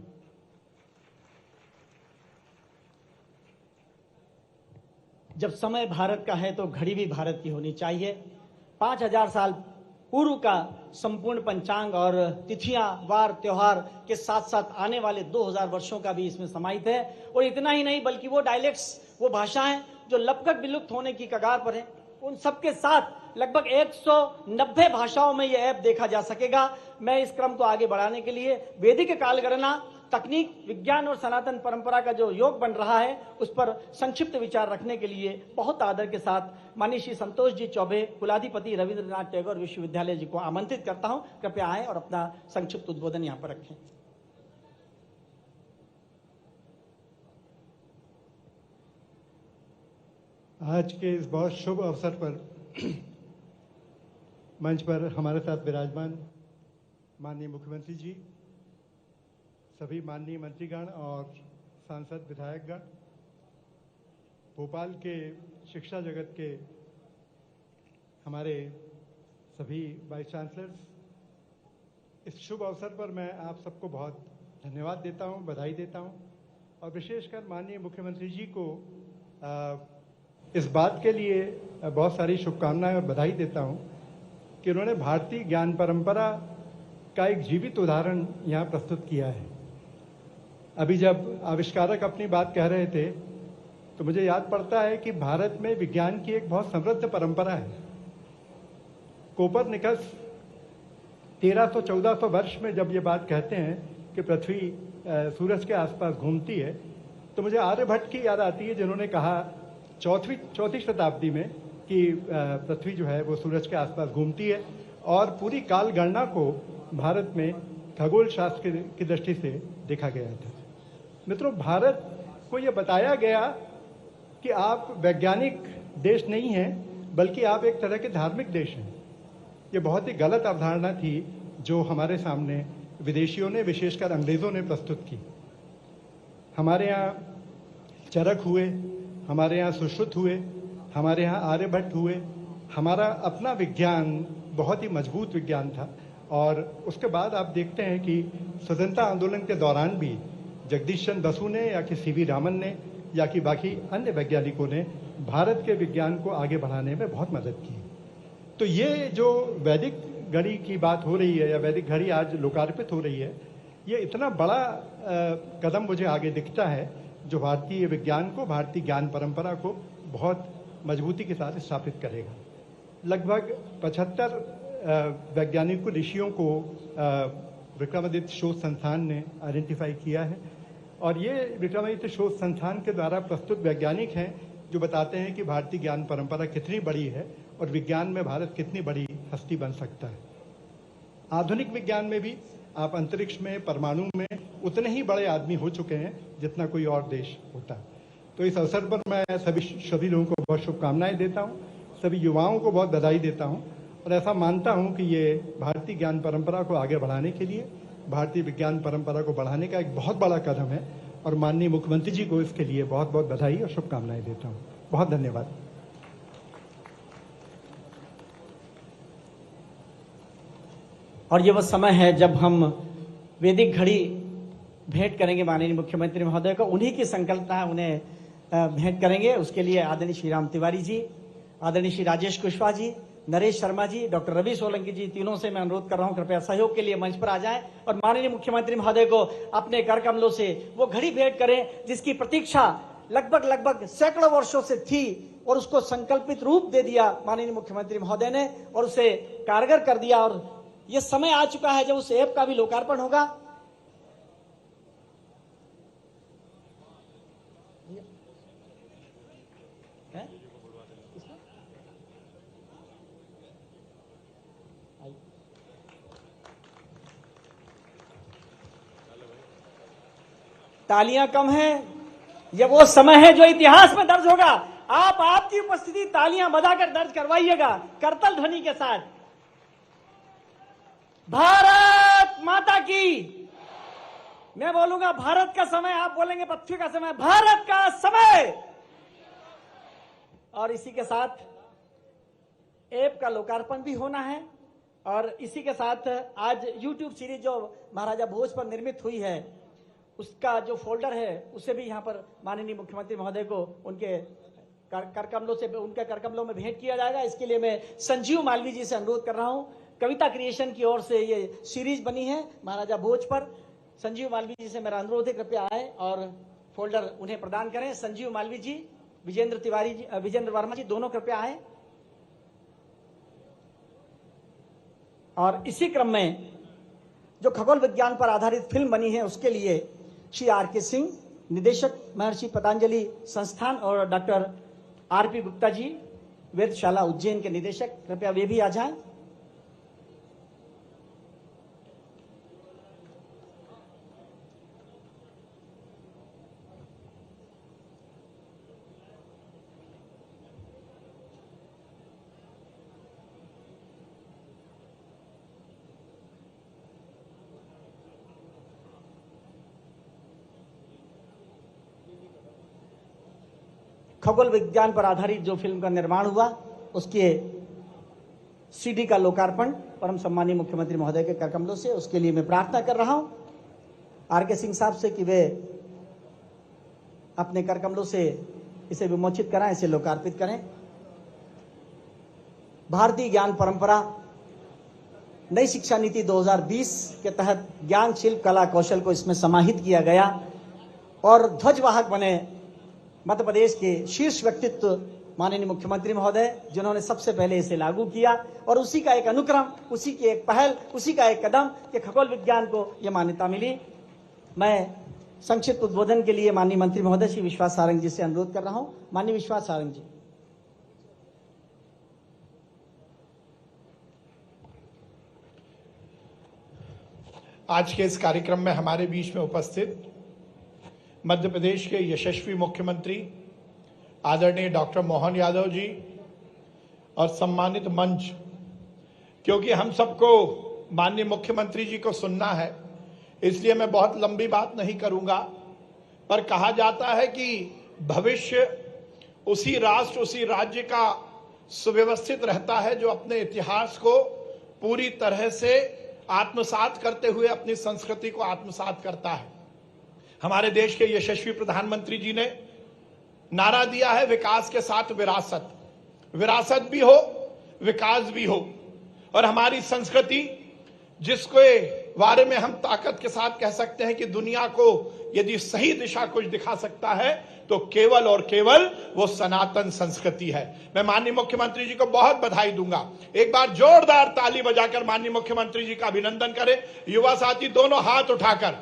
जब समय भारत का है तो घड़ी भी भारत की होनी चाहिए। 5000 साल पूर्व का संपूर्ण पंचांग और तिथियां, वार, त्योहार के साथ साथ आने वाले 2000 वर्षों का भी इसमें समाहित है। और इतना ही नहीं बल्कि वो डायलेक्ट्स, वो भाषाएं जो लगभग विलुप्त होने की कगार पर हैं, उन सबके साथ लगभग 190 भाषाओं में यह ऐप देखा जा सकेगा। मैं इस क्रम को आगे बढ़ाने के लिए वैदिक कालगणना तकनीक, विज्ञान और सनातन परंपरा का जो योग बन रहा है उस पर संक्षिप्त विचार रखने के लिए बहुत आदर के साथ माननीय श्री संतोष जी चौबे, कुलाधिपति रविंद्रनाथ टैगोर विश्वविद्यालय जी को आमंत्रित करता हूं। कृपया आएं और अपना संक्षिप्त उद्बोधन यहां पर रखें। आज के इस बहुत शुभ अवसर पर मंच पर हमारे साथ विराजमान माननीय मुख्यमंत्री जी, सभी माननीय मंत्रीगण और सांसद विधायकगण, भोपाल के शिक्षा जगत के हमारे सभी वाइस चांसलर्स, इस शुभ अवसर पर मैं आप सबको बहुत धन्यवाद देता हूं, बधाई देता हूं और विशेषकर माननीय मुख्यमंत्री जी को इस बात के लिए बहुत सारी शुभकामनाएं और बधाई देता हूं कि उन्होंने भारतीय ज्ञान परंपरा का एक जीवित उदाहरण यहाँ प्रस्तुत किया है। अभी जब आविष्कारक अपनी बात कह रहे थे तो मुझे याद पड़ता है कि भारत में विज्ञान की एक बहुत समृद्ध परंपरा है। कोपरनिकस 1300-1400 वर्ष में जब ये बात कहते हैं कि पृथ्वी सूरज के आसपास घूमती है, तो मुझे आर्यभट्ट की याद आती है, जिन्होंने कहा चौथी शताब्दी में कि पृथ्वी जो है वो सूरज के आसपास घूमती है और पूरी काल गणना को भारत में खगोल शास्त्र की दृष्टि से देखा गया था। मित्रों, भारत को यह बताया गया कि आप वैज्ञानिक देश नहीं हैं, बल्कि आप एक तरह के धार्मिक देश हैं। ये बहुत ही गलत अवधारणा थी जो हमारे सामने विदेशियों ने, विशेषकर अंग्रेजों ने प्रस्तुत की। हमारे यहाँ चरक हुए, हमारे यहाँ सुश्रुत हुए, हमारे यहाँ आर्यभट्ट हुए। हमारा अपना विज्ञान बहुत ही मजबूत विज्ञान था और उसके बाद आप देखते हैं कि स्वतंत्रता आंदोलन के दौरान भी जगदीश चंद्र बसु ने या कि सीवी रामन ने या कि बाकी अन्य वैज्ञानिकों ने भारत के विज्ञान को आगे बढ़ाने में बहुत मदद की। तो ये जो वैदिक घड़ी की बात हो रही है या वैदिक घड़ी आज लोकार्पित हो रही है, ये इतना बड़ा कदम मुझे आगे दिखता है जो भारतीय विज्ञान को, भारतीय ज्ञान परंपरा को बहुत मजबूती के साथ स्थापित करेगा। लगभग 75 वैज्ञानिकों, ऋषियों को विक्रमादित्य शोध संस्थान ने आइडेंटिफाई किया है और ये विक्रमादित्य शोध संस्थान के द्वारा प्रस्तुत वैज्ञानिक हैं जो बताते हैं कि भारतीय ज्ञान परंपरा कितनी बड़ी है और विज्ञान में भारत कितनी बड़ी हस्ती बन सकता है। आधुनिक विज्ञान में भी आप अंतरिक्ष में, परमाणु में उतने ही बड़े आदमी हो चुके हैं जितना कोई और देश होता है। तो इस अवसर पर मैं सभी लोगों को बहुत शुभकामनाएं देता हूं, सभी युवाओं को बहुत बधाई देता हूं और ऐसा मानता हूं कि ये भारतीय ज्ञान परंपरा को आगे बढ़ाने के लिए, भारतीय विज्ञान परंपरा को बढ़ाने का एक बहुत बड़ा कदम है और माननीय मुख्यमंत्री जी को इसके लिए बहुत बहुत बधाई और शुभकामनाएं देता हूं। बहुत धन्यवाद। और ये वो समय है जब हम वैदिक घड़ी भेंट करेंगे माननीय मुख्यमंत्री महोदय को। उन्हीं की संकल्पना उन्हें भेंट करेंगे। उसके लिए आदरणीय श्री राम तिवारी जी, आदरणीय श्री राजेश कुशवाहा जी, नरेश शर्मा जी, डॉक्टर रवि सोलंकी जी, तीनों से मैं अनुरोध कर रहा हूं कृपया सहयोग के लिए मंच पर आ जाएं और माननीय मुख्यमंत्री महोदय को अपने कर कमलों से वो घड़ी भेंट करें जिसकी प्रतीक्षा लगभग सैकड़ों वर्षों से थी और उसको संकल्पित रूप दे दिया माननीय मुख्यमंत्री महोदय ने और उसे कारगर कर दिया। और ये समय आ चुका है जब उस ऐप का भी लोकार्पण होगा। तालियां कम हैं, ये वो समय है जो इतिहास में दर्ज होगा। आप आपकी उपस्थिति तालियां बजाकर दर्ज करवाइएगा करतल ध्वनि के साथ। भारत माता की। मैं बोलूंगा भारत का समय, आप बोलेंगे पृथ्वी का समय। भारत का समय। और इसी के साथ ऐप का लोकार्पण भी होना है और इसी के साथ आज YouTube सीरीज जो महाराजा भोज पर निर्मित हुई है उसका जो फोल्डर है उसे भी यहां पर माननीय मुख्यमंत्री महोदय को उनके करकमलों में भेंट किया जाएगा। इसके लिए मैं संजीव मालवीय जी से अनुरोध कर रहा हूं। कविता क्रिएशन की ओर से ये सीरीज बनी है महाराजा भोज पर। संजीव मालवीय जी से मेरा अनुरोध है कृपया आए और फोल्डर उन्हें प्रदान करें। संजीव मालवीय जी, विजेंद्र तिवारी जी, विजेंद्र वर्मा जी, दोनों कृपया आए। और इसी क्रम में जो खगोल विज्ञान पर आधारित फिल्म बनी है उसके लिए श्री आर.के. सिंह, निदेशक महर्षि पतंजलि संस्थान, और डॉक्टर आर.पी. गुप्ता जी, वेदशाला उज्जैन के निदेशक, कृपया वे भी आ जाएं। खगोल विज्ञान पर आधारित जो फिल्म का निर्माण हुआ, उसके सीडी का लोकार्पण परम सम्मानीय मुख्यमंत्री महोदय के करकमलों से, उसके लिए मैं प्रार्थना कर रहा हूं आर.के. सिंह साहब से कि वे अपने करकमलों से इसे विमोचित कराएं, इसे लोकार्पित करें। भारतीय ज्ञान परंपरा नई शिक्षा नीति 2020 के तहत ज्ञान, शिल्प, कला, कौशल को इसमें समाहित किया गया और ध्वजवाहक बने मध्य प्रदेश के शीर्ष व्यक्तित्व माननीय मुख्यमंत्री महोदय, जिन्होंने सबसे पहले इसे लागू किया, और उसी का एक अनुक्रम, उसी की एक पहल, उसी का एक कदम कि खगोल विज्ञान को यह मान्यता मिली। मैं संक्षिप्त उद्बोधन के लिए माननीय मंत्री महोदय श्री विश्वास सारंग जी से अनुरोध कर रहा हूं। माननीय विश्वास सारंग जी। आज के इस कार्यक्रम में हमारे बीच में उपस्थित मध्य प्रदेश के यशस्वी मुख्यमंत्री आदरणीय डॉक्टर मोहन यादव जी और सम्मानित मंच, क्योंकि हम सबको माननीय मुख्यमंत्री जी को सुनना है, इसलिए मैं बहुत लंबी बात नहीं करूंगा। पर कहा जाता है कि भविष्य उसी राष्ट्र, उसी राज्य का सुव्यवस्थित रहता है जो अपने इतिहास को पूरी तरह से आत्मसात करते हुए अपनी संस्कृति को आत्मसात करता है। हमारे देश के यशस्वी प्रधानमंत्री जी ने नारा दिया है, विकास के साथ विरासत। विरासत भी हो, विकास भी हो। और हमारी संस्कृति, जिसके बारे में हम ताकत के साथ कह सकते हैं कि दुनिया को यदि सही दिशा कुछ दिखा सकता है तो केवल और केवल वो सनातन संस्कृति है। मैं माननीय मुख्यमंत्री जी को बहुत बधाई दूंगा। एक बार जोरदार ताली बजाकर माननीय मुख्यमंत्री जी का अभिनंदन करें। युवा साथी दोनों हाथ उठाकर।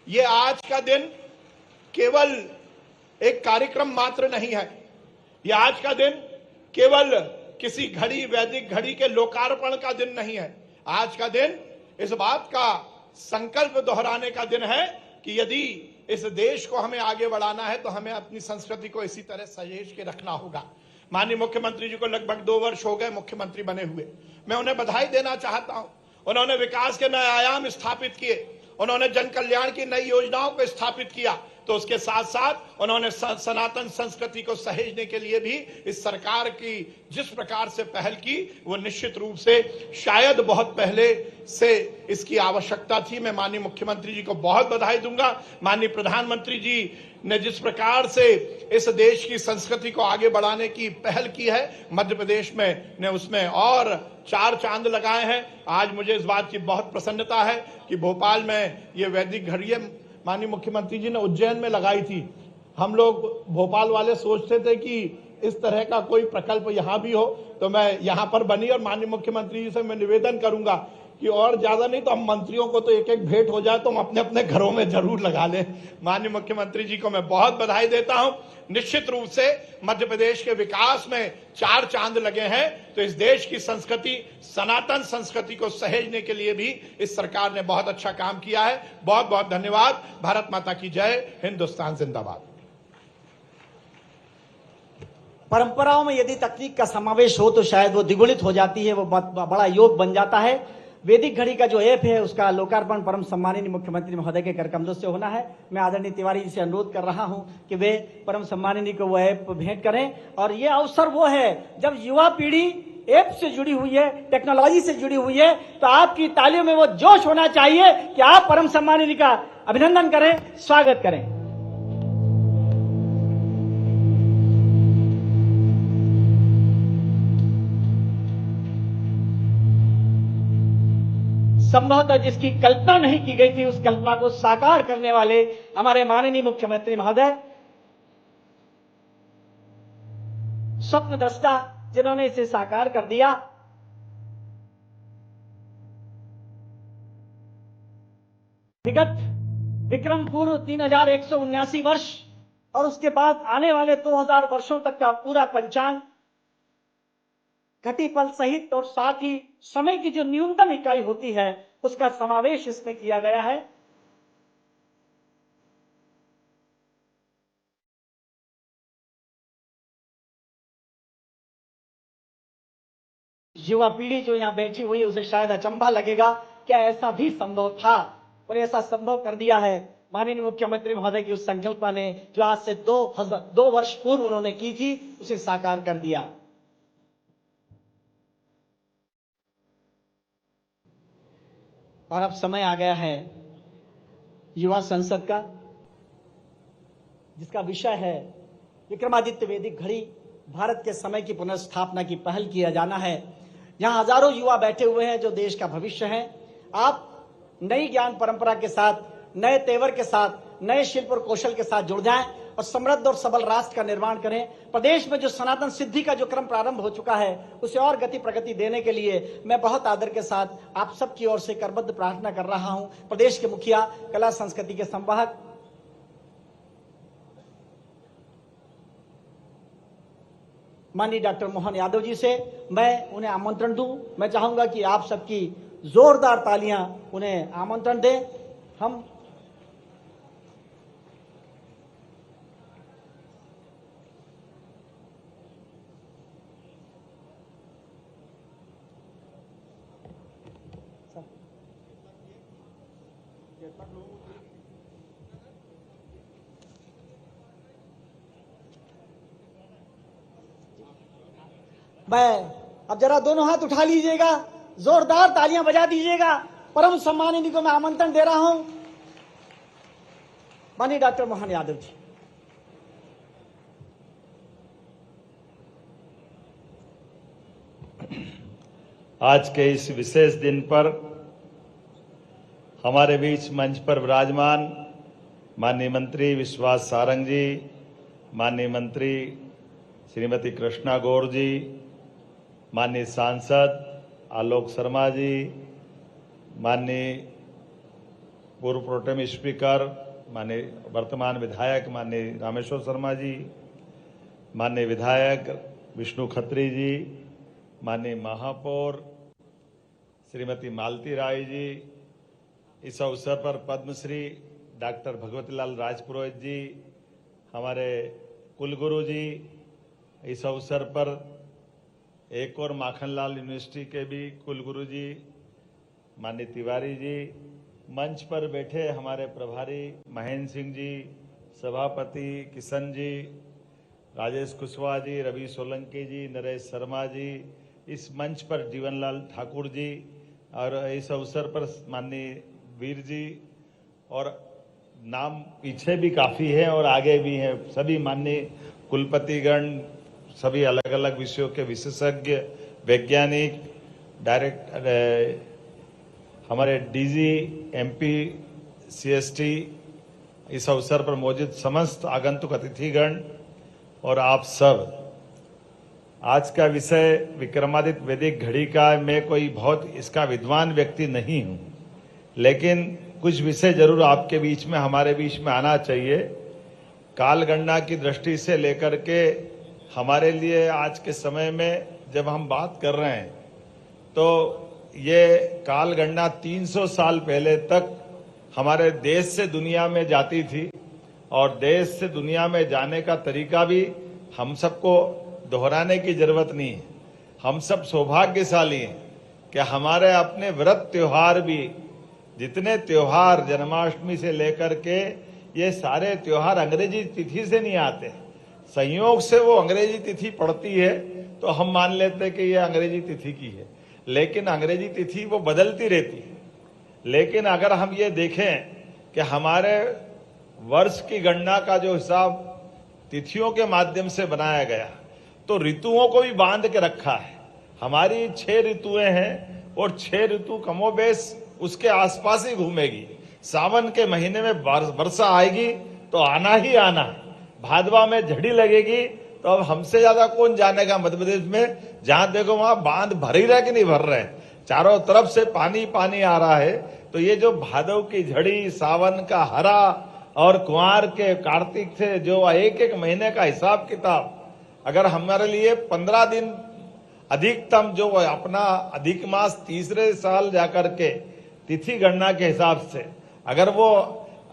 ये आज का दिन केवल एक कार्यक्रम मात्र नहीं है। ये आज का दिन केवल किसी घड़ी, वैदिक घड़ी के लोकार्पण का दिन नहीं है। आज का दिन इस बात का संकल्प दोहराने का दिन है कि यदि इस देश को हमें आगे बढ़ाना है तो हमें अपनी संस्कृति को इसी तरह सहेज के रखना होगा। माननीय मुख्यमंत्री जी को लगभग 2 वर्ष हो गए मुख्यमंत्री बने हुए। मैं उन्हें बधाई देना चाहता हूं। उन्होंने विकास के नए आयाम स्थापित किए, उन्होंने जन कल्याण की नई योजनाओं को स्थापित किया, तो उसके साथ साथ उन्होंने सनातन संस्कृति को सहेजने के लिए भी इस सरकार की जिस प्रकार से पहल की, वो निश्चित रूप से शायद बहुत पहले से इसकी आवश्यकता थी। मैं माननीय मुख्यमंत्री जी को बहुत बधाई दूंगा। माननीय प्रधानमंत्री जी ने जिस प्रकार से इस देश की संस्कृति को आगे बढ़ाने की पहल की है, मध्य प्रदेश में ने उसमें और 4 चांद लगाए हैं। आज मुझे इस बात की बहुत प्रसन्नता है कि भोपाल में ये वैदिक घड़ी माननीय मुख्यमंत्री जी ने उज्जैन में लगाई थी। हम लोग भोपाल वाले सोचते थे कि इस तरह का कोई प्रकल्प यहाँ भी हो, तो मैं यहाँ पर बनी। और माननीय मुख्यमंत्री जी से मैं निवेदन करूंगा कि और ज्यादा नहीं तो हम मंत्रियों को तो एक एक भेंट हो जाए तो हम अपने अपने घरों में जरूर लगा लें। माननीय मुख्यमंत्री जी को मैं बहुत बधाई देता हूं। निश्चित रूप से मध्य प्रदेश के विकास में 4 चांद लगे हैं, तो इस देश की संस्कृति, सनातन संस्कृति को सहेजने के लिए भी इस सरकार ने बहुत अच्छा काम किया है। बहुत बहुत धन्यवाद। भारत माता की जय। हिंदुस्तान जिंदाबाद। परंपराओं में यदि तकनीक का समावेश हो तो शायद वो द्विगुणित हो जाती है, वो बड़ा योग बन जाता है। वैदिक घड़ी का जो ऐप है उसका लोकार्पण परम सम्माननीय मुख्यमंत्री महोदय के करकमलों से होना है। मैं आदरणीय तिवारी जी से अनुरोध कर रहा हूं कि वे परम सम्माननीय को वो ऐप भेंट करें। और ये अवसर वो है जब युवा पीढ़ी ऐप से जुड़ी हुई है, टेक्नोलॉजी से जुड़ी हुई है, तो आपकी तालियों में वो जोश होना चाहिए कि आप परम सम्माननीय का अभिनंदन करें, स्वागत करें। संभवतः जिसकी कल्पना नहीं की गई थी, उस कल्पना को साकार करने वाले हमारे माननीय मुख्यमंत्री महोदय, स्वप्नद्रष्टा जिन्होंने इसे साकार कर दिया। विगत विक्रम पूर्व 3179 वर्ष और उसके बाद आने वाले 2000 वर्षों तक का पूरा पंचांग घटिपल सहित और साथ ही समय की जो न्यूनतम इकाई होती है उसका समावेश इसमें किया गया है। युवा पीढ़ी जो यहाँ बैठी हुई है उसे शायद अचंभा लगेगा क्या ऐसा भी संभव था, और ऐसा संभव कर दिया है माननीय मुख्यमंत्री महोदय की उस संकल्पना ने जो आज से 2 वर्ष पूर्व उन्होंने की थी उसे साकार कर दिया। और अब समय आ गया है युवा संसद का, जिसका विषय है विक्रमादित्य वैदिक घड़ी भारत के समय की पुनर्स्थापना की पहल किया जाना है। यहाँ हजारों युवा बैठे हुए हैं जो देश का भविष्य है। आप नई ज्ञान परंपरा के साथ, नए तेवर के साथ, नए शिल्प और कौशल के साथ जुड़ जाएं और समृद्ध और सबल राष्ट्र का निर्माण करें। प्रदेश में जो सनातन सिद्धि का जो क्रम प्रारंभ हो चुका है उसे और गति प्रगति देने के लिए मैं बहुत आदर के साथ आप सबकी ओर से करबद्ध प्रार्थना कर रहा हूं। प्रदेश के मुखिया, कला संस्कृति के संवाहक माननीय डॉक्टर मोहन यादव जी से मैं उन्हें आमंत्रण दूं। मैं चाहूंगा कि आप सबकी जोरदार तालियां उन्हें आमंत्रण दें। हम अब जरा दोनों हाथ उठा लीजिएगा, जोरदार तालियां बजा दीजिएगा। परम सम्मानित को मैं आमंत्रण दे रहा हूं, माननीय डॉक्टर मोहन यादव जी। आज के इस विशेष दिन पर हमारे बीच मंच पर विराजमान माननीय मंत्री विश्वास सारंग जी, माननीय मंत्री श्रीमती कृष्णा गौर जी, माननीय सांसद आलोक शर्मा जी, माननीय पूर्व प्रोटेम स्पीकर माननीय वर्तमान विधायक माननीय रामेश्वर शर्मा जी, माननीय विधायक विष्णु खत्री जी, माननीय महापौर श्रीमती मालती राय जी, इस अवसर पर पद्मश्री डॉक्टर भगवतीलाल राजपुरोहित जी, हमारे कुलगुरु जी, इस अवसर पर एक और माखनलाल यूनिवर्सिटी के भी कुलगुरु जी माननीय तिवारी जी, मंच पर बैठे हमारे प्रभारी महेंद्र सिंह जी, सभापति किशन जी, राजेश कुशवाहा जी, रवि सोलंकी जी, नरेश शर्मा जी, इस मंच पर जीवनलाल ठाकुर जी, और इस अवसर पर माननीय वीर जी, और नाम पीछे भी काफ़ी है और आगे भी हैं, सभी माननीय कुलपतिगण, सभी अलग अलग विषयों के विशेषज्ञ, वैज्ञानिक, डायरेक्टर, हमारे डीजी, एमपी, सीएसटी, इस अवसर पर मौजूद समस्त आगंतुक अतिथिगण और आप सब। आज का विषय विक्रमादित्य वैदिक घड़ी का, मैं कोई बहुत इसका विद्वान व्यक्ति नहीं हूं, लेकिन कुछ विषय जरूर आपके बीच में, हमारे बीच में आना चाहिए। कालगणना की दृष्टि से लेकर के हमारे लिए आज के समय में जब हम बात कर रहे हैं तो ये कालगणना 300 साल पहले तक हमारे देश से दुनिया में जाती थी, और देश से दुनिया में जाने का तरीका भी हम सबको दोहराने की जरूरत नहीं है। हम सब सौभाग्यशाली हैं कि हमारे अपने व्रत त्योहार भी, जितने त्योहार जन्माष्टमी से लेकर के ये सारे त्योहार अंग्रेजी तिथि से नहीं आते। संयोग से वो अंग्रेजी तिथि पड़ती है तो हम मान लेते हैं कि ये अंग्रेजी तिथि की है, लेकिन अंग्रेजी तिथि वो बदलती रहती है। लेकिन अगर हम ये देखें कि हमारे वर्ष की गणना का जो हिसाब तिथियों के माध्यम से बनाया गया, तो ऋतुओं को भी बांध के रखा है। हमारी 6 ऋतुएं हैं और 6 ऋतु कमोबेश उसके आसपास ही घूमेगी। सावन के महीने में वर्षा आएगी तो आना ही आना है, भादवा में झड़ी लगेगी तो अब हमसे ज्यादा कौन जानेगा मध्य प्रदेश में, जहां देखो वहां बांध भर ही रहे कि नहीं भर रहे, चारों तरफ से पानी पानी आ रहा है। तो ये जो भादव की झड़ी, सावन का हरा और कुंवार के कार्तिक से जो एक एक महीने का हिसाब किताब, अगर हमारे लिए 15 दिन अधिकतम जो अपना अधिक मास तीसरे साल जाकर के तिथि गणना के हिसाब से, अगर वो,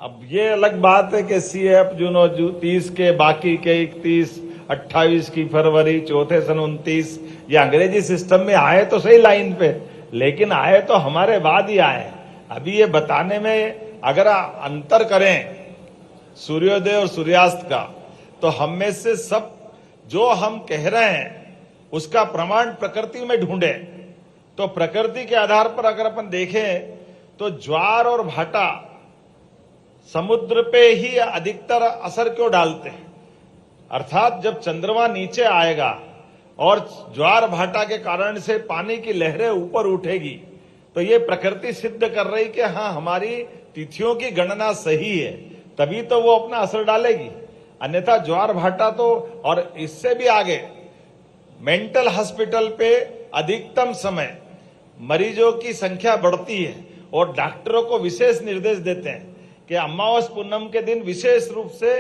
अब ये अलग बात है कि CF जून 30 के, बाकी के 31, 28 की फरवरी, चौथे सन 29, ये अंग्रेजी सिस्टम में आए तो सही लाइन पे, लेकिन आए तो हमारे बाद ही आए। अभी ये बताने में अगर अंतर करें सूर्योदय और सूर्यास्त का, तो हम में से सब जो हम कह रहे हैं उसका प्रमाण प्रकृति में ढूंढे, तो प्रकृति के आधार पर अगर अपन देखें तो ज्वार और भाटा समुद्र पे ही अधिकतर असर क्यों डालते हैं। अर्थात जब चंद्रमा नीचे आएगा और ज्वार भाटा के कारण से पानी की लहरें ऊपर उठेगी, तो ये प्रकृति सिद्ध कर रही कि हाँ हमारी तिथियों की गणना सही है, तभी तो वो अपना असर डालेगी। अन्यथा ज्वार भाटा तो, और इससे भी आगे मेंटल हॉस्पिटल पे अधिकतम समय मरीजों की संख्या बढ़ती है और डॉक्टरों को विशेष निर्देश देते हैं कि अमावस पूनम के दिन विशेष रूप से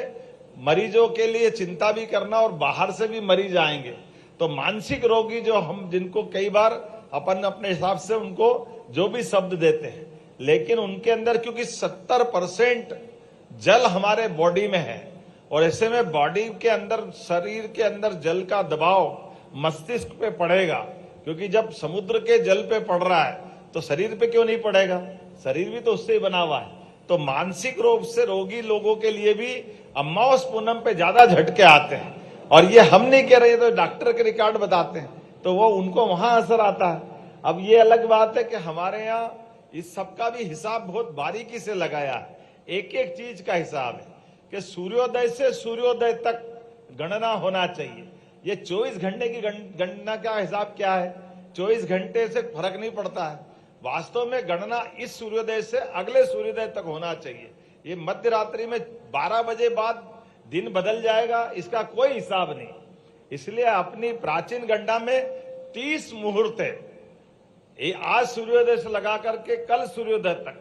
मरीजों के लिए चिंता भी करना, और बाहर से भी मरीज आएंगे। तो मानसिक रोगी जो हम, जिनको कई बार अपन अपने हिसाब से उनको जो भी शब्द देते हैं, लेकिन उनके अंदर क्योंकि 70% जल हमारे बॉडी में है, और ऐसे में बॉडी के अंदर, शरीर के अंदर जल का दबाव मस्तिष्क पे पड़ेगा, क्योंकि जब समुद्र के जल पे पड़ रहा है तो शरीर पे क्यों नहीं पड़ेगा, शरीर भी तो उससे ही बना हुआ है। तो मानसिक रूप से रोगी लोगों के लिए भी अमावस पूनम पे ज्यादा झटके आते हैं, और ये हम नहीं कह रहे, तो डॉक्टर के रिकॉर्ड बताते हैं, तो वो उनको वहां असर आता है। अब ये अलग बात है कि हमारे यहाँ इस सबका भी हिसाब बहुत बारीकी से लगाया है, एक एक चीज का हिसाब है कि सूर्योदय से सूर्योदय तक गणना होना चाहिए। ये 24 घंटे की गणना का हिसाब क्या है, 24 घंटे से फर्क नहीं पड़ता है। वास्तव में गणना इस सूर्योदय से अगले सूर्योदय तक होना चाहिए। ये मध्य रात्रि में 12 बजे बाद दिन बदल जाएगा, इसका कोई हिसाब नहीं। इसलिए अपनी प्राचीन गणना में 30 मुहूर्त है, आज सूर्योदय से लगा करके कल सूर्योदय तक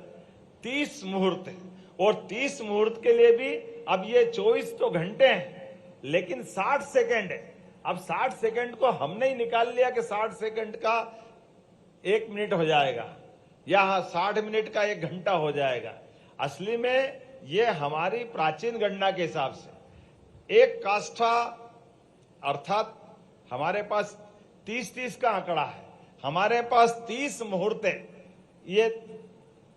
30 मुहूर्त है, और 30 मुहूर्त के लिए भी अब ये 24 तो घंटे हैं, लेकिन 60 सेकेंड है। अब 60 सेकेंड को हमने ही निकाल लिया कि 60 सेकेंड का 1 मिनट हो जाएगा, या 60 मिनट का 1 घंटा हो जाएगा। असली में ये हमारी प्राचीन गणना के हिसाब से एक काष्ठा, अर्थात हमारे पास 30-30 का आंकड़ा है, हमारे पास 30 मुहूर्त है ये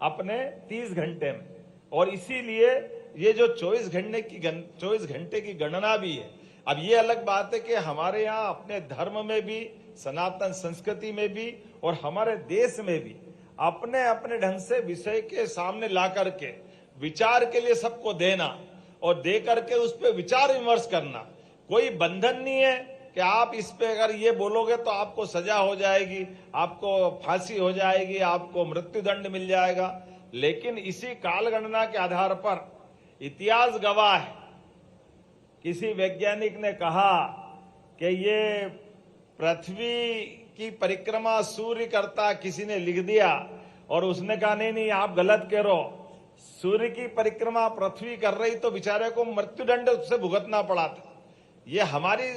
अपने 30 घंटे में, और इसीलिए ये जो 24 घंटे की गणना भी है। अब ये अलग बात है कि हमारे यहाँ अपने धर्म में भी, सनातन संस्कृति में भी, और हमारे देश में भी अपने अपने ढंग से विषय के सामने ला करके विचार के लिए सबको देना, और दे करके उस पर विचार विमर्श करना। कोई बंधन नहीं है कि आप इस पे अगर ये बोलोगे तो आपको सजा हो जाएगी, आपको फांसी हो जाएगी, आपको मृत्युदंड मिल जाएगा। लेकिन इसी काल गणना के आधार पर इतिहास गवाह है, किसी वैज्ञानिक ने कहा कि ये पृथ्वी की परिक्रमा सूर्य करता, किसी ने लिख दिया, और उसने कहा नहीं नहीं आप गलत कह रहे हो, सूर्य की परिक्रमा पृथ्वी कर रही तो बेचारे को मृत्युदंड उससे भुगतना पड़ा था। ये हमारी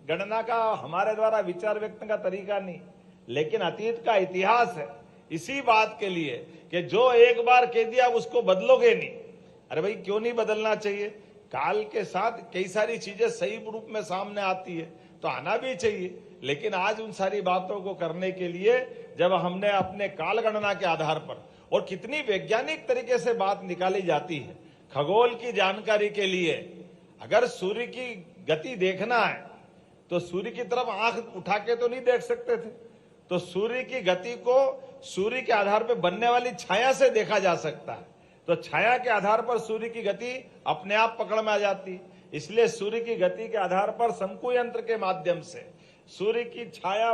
गणना का, हमारे द्वारा विचार व्यक्त का तरीका नहीं, लेकिन अतीत का इतिहास है इसी बात के लिए कि जो एक बार कह दिया उसको बदलोगे नहीं। अरे भाई क्यों नहीं बदलना चाहिए, काल के साथ कई सारी चीजें सही रूप में सामने आती है तो आना भी चाहिए। लेकिन आज उन सारी बातों को करने के लिए जब हमने अपने काल गणना के आधार पर, और कितनी वैज्ञानिक तरीके से बात निकाली जाती है, खगोल की जानकारी के लिए अगर सूर्य की गति देखना है तो सूर्य की तरफ आंख उठा के तो नहीं देख सकते थे, तो सूर्य की गति को सूर्य के आधार पर बनने वाली छाया से देखा जा सकता है। तो छाया के आधार पर सूर्य की गति अपने आप पकड़ में आ जाती। इसलिए सूर्य की गति के आधार पर शंकु यंत्र के माध्यम से सूर्य की छाया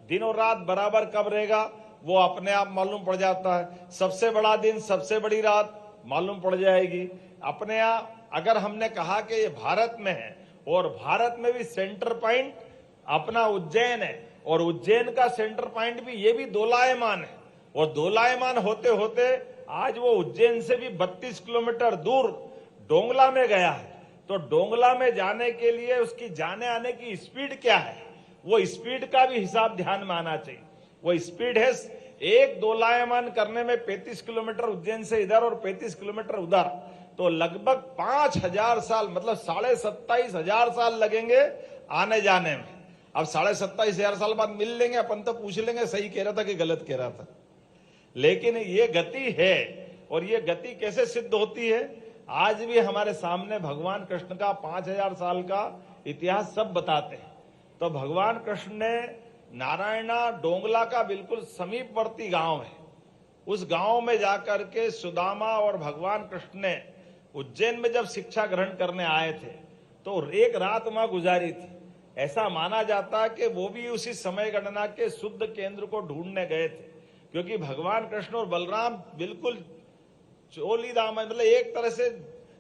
दिन और रात बराबर कब रहेगा वो अपने आप मालूम पड़ जाता है। सबसे बड़ा दिन, सबसे बड़ी रात मालूम पड़ जाएगी अपने आप। अगर हमने कहा कि ये भारत में है, और भारत में भी सेंटर पॉइंट अपना उज्जैन है, और उज्जैन का सेंटर पॉइंट भी ये भी दोलायमान है, और दोलायमान होते होते आज वो उज्जैन से भी 32 किलोमीटर दूर डोंगला में गया है। तो डोंगला में जाने के लिए उसकी जाने आने की स्पीड क्या है, वो स्पीड का भी हिसाब ध्यान में आना चाहिए। वो स्पीड है एक दोलायमान करने में 35 किलोमीटर उज्जैन से इधर और 35 किलोमीटर उधर, तो लगभग 5000 साल मतलब 27,500 साल लगेंगे आने जाने में। अब 27,500 साल बाद मिल लेंगे अपन, तो पूछ लेंगे सही कह रहा था कि गलत कह रहा था। लेकिन ये गति है, और ये गति कैसे सिद्ध होती है, आज भी हमारे सामने भगवान कृष्ण का 5000 साल का इतिहास सब बताते हैं। तो भगवान कृष्ण ने नारायणा डोंगला का बिल्कुल समीपवर्ती गांव है, उस गांव में जाकर के सुदामा और भगवान कृष्ण ने उज्जैन में जब शिक्षा ग्रहण करने आए थे तो एक रात वहां गुजारी थी। ऐसा माना जाता है कि वो भी उसी समय गणना के शुद्ध केंद्र को ढूंढने गए थे, क्योंकि भगवान कृष्ण और बलराम बिल्कुल चोलीदाम मतलब एक तरह से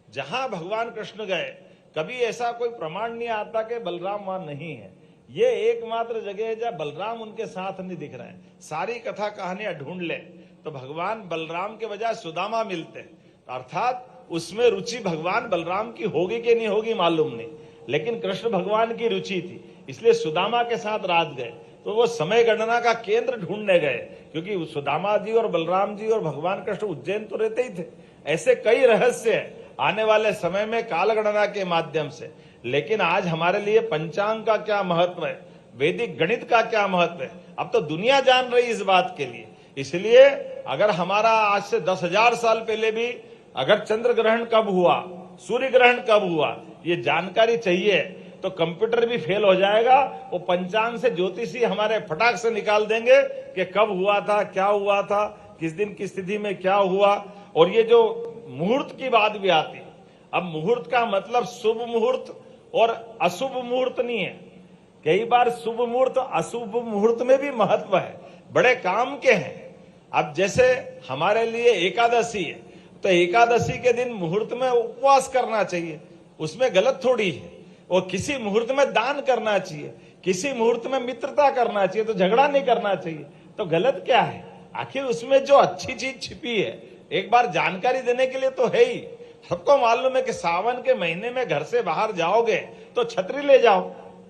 जहां भगवान कृष्ण गए कभी ऐसा कोई प्रमाण नहीं आता कि बलराम वहां नहीं है। ये एकमात्र जगह है जहां बलराम उनके साथ नहीं दिख रहे हैं। सारी कथा कहानियां ढूंढ ले तो भगवान बलराम के बजाय सुदामा मिलते हैं, अर्थात उसमें रुचि भगवान बलराम की होगी कि नहीं होगी मालूम नहीं, लेकिन कृष्ण भगवान की रुचि थी, इसलिए सुदामा के साथ रात गए। तो वो समय गणना का केंद्र ढूंढने गए, क्योंकि सुदामा जी और बलराम जी और भगवान कृष्ण उज्जैन तो रहते ही थे। ऐसे कई रहस्य है आने वाले समय में काल गणना के माध्यम से। लेकिन आज हमारे लिए पंचांग का क्या महत्व है, वैदिक गणित का क्या महत्व है, अब तो दुनिया जान रही इस बात के लिए। इसलिए अगर हमारा आज से 10,000 साल पहले भी अगर चंद्र ग्रहण कब हुआ, सूर्य ग्रहण कब हुआ, ये जानकारी चाहिए तो कंप्यूटर भी फेल हो जाएगा। वो पंचांग से ज्योतिषी हमारे फटाक से निकाल देंगे कि कब हुआ था, क्या हुआ था, किस दिन की स्थिति में क्या हुआ। और ये जो मुहूर्त की बात भी आती है, अब मुहूर्त का मतलब शुभ मुहूर्त और अशुभ मुहूर्त नहीं है। कई बार शुभ मुहूर्त अशुभ मुहूर्त में भी महत्व है, बड़े काम के हैं। अब जैसे हमारे लिए एकादशी है, तो एकादशी के दिन मुहूर्त में उपवास करना चाहिए, उसमें गलत थोड़ी है। और किसी मुहूर्त में दान करना चाहिए, किसी मुहूर्त में मित्रता करना चाहिए, तो झगड़ा नहीं करना चाहिए। तो गलत क्या है? आखिर उसमें जो अच्छी चीज छिपी है, एक बार जानकारी देने के लिए तो है ही। सबको मालूम है कि सावन के महीने में घर से बाहर जाओगे तो छतरी ले जाओ,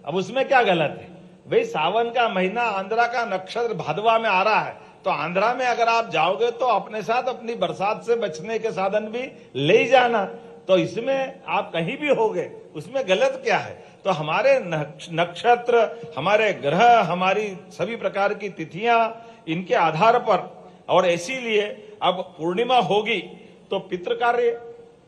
अब उसमें क्या गलत है भाई? सावन का महीना आंध्रा का नक्षत्र भादवा में आ रहा है, तो आंध्रा में अगर आप जाओगे तो अपने साथ अपनी बरसात से बचने के साधन भी ले ही जाना। तो इसमें आप कहीं भी होगे, उसमें गलत क्या है? तो हमारे नक्षत्र, हमारे ग्रह, हमारी सभी प्रकार की तिथियां, इनके आधार पर, और इसीलिए अब पूर्णिमा होगी तो पितृ कार्य,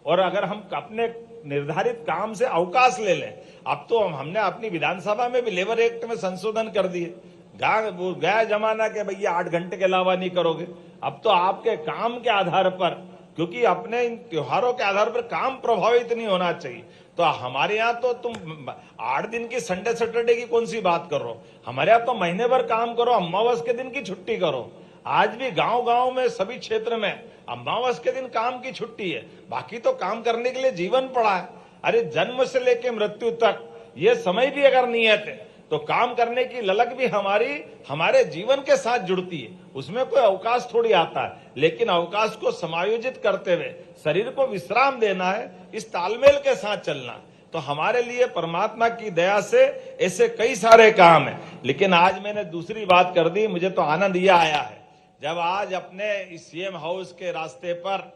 और अगर हम अपने निर्धारित काम से अवकाश ले लें, अब तो हमने अपनी विधानसभा में भी लेबर एक्ट में संशोधन कर दिए। गया जमाना के भैया 8 घंटे के अलावा नहीं करोगे, अब तो आपके काम के आधार पर, क्योंकि अपने इन त्योहारों के आधार पर काम प्रभावित नहीं होना चाहिए। तो हमारे यहाँ तो तुम 8 दिन की संडे सैटरडे की कौन सी बात कर रहे हो? हमारे यहाँ तो महीने भर काम करो, अमावस के दिन की छुट्टी करो। आज भी गांव-गांव में सभी क्षेत्र में अमावस के दिन काम की छुट्टी है, बाकी तो काम करने के लिए जीवन पड़ा है। अरे जन्म से लेकर मृत्यु तक ये समय भी अगर नियत है तो काम करने की ललक भी हमारे जीवन के साथ जुड़ती है, उसमें कोई अवकाश थोड़ी आता है। लेकिन अवकाश को समायोजित करते हुए शरीर को विश्राम देना है, इस तालमेल के साथ चलना। तो हमारे लिए परमात्मा की दया से ऐसे कई सारे काम है। लेकिन आज मैंने दूसरी बात कर दी, मुझे तो आनंद यह आया है जब आज अपने इस सीएम हाउस के रास्ते पर,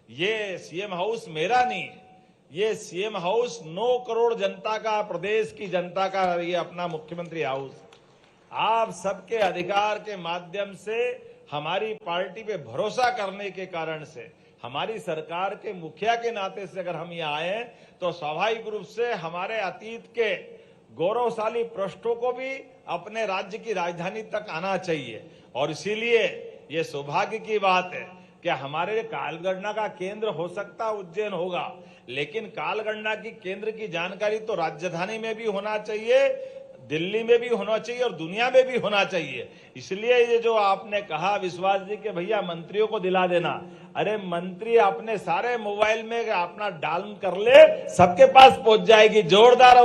ये सीएम हाउस मेरा नहीं, ये सीएम हाउस 9 करोड़ जनता का, प्रदेश की जनता का ये अपना मुख्यमंत्री हाउस, आप सबके अधिकार के माध्यम से हमारी पार्टी पे भरोसा करने के कारण से, हमारी सरकार के मुखिया के नाते से अगर हम यहाँ आए तो स्वाभाविक रूप से हमारे अतीत के गौरवशाली पृष्ठों को भी अपने राज्य की राजधानी तक आना चाहिए। और इसीलिए ये सौभाग्य की बात है कि हमारे कालगणना का केंद्र हो सकता उज्जैन होगा, लेकिन कालगणना की केंद्र की जानकारी तो राजधानी में भी होना चाहिए, दिल्ली में भी होना चाहिए और दुनिया में भी होना चाहिए। इसलिए ये जो आपने कहा विश्वास जी के भैया मंत्रियों को दिला देना, अरे मंत्री अपने सारे मोबाइल में अपना डाल कर ले, सबके पास पहुंच जाएगी। जोरदार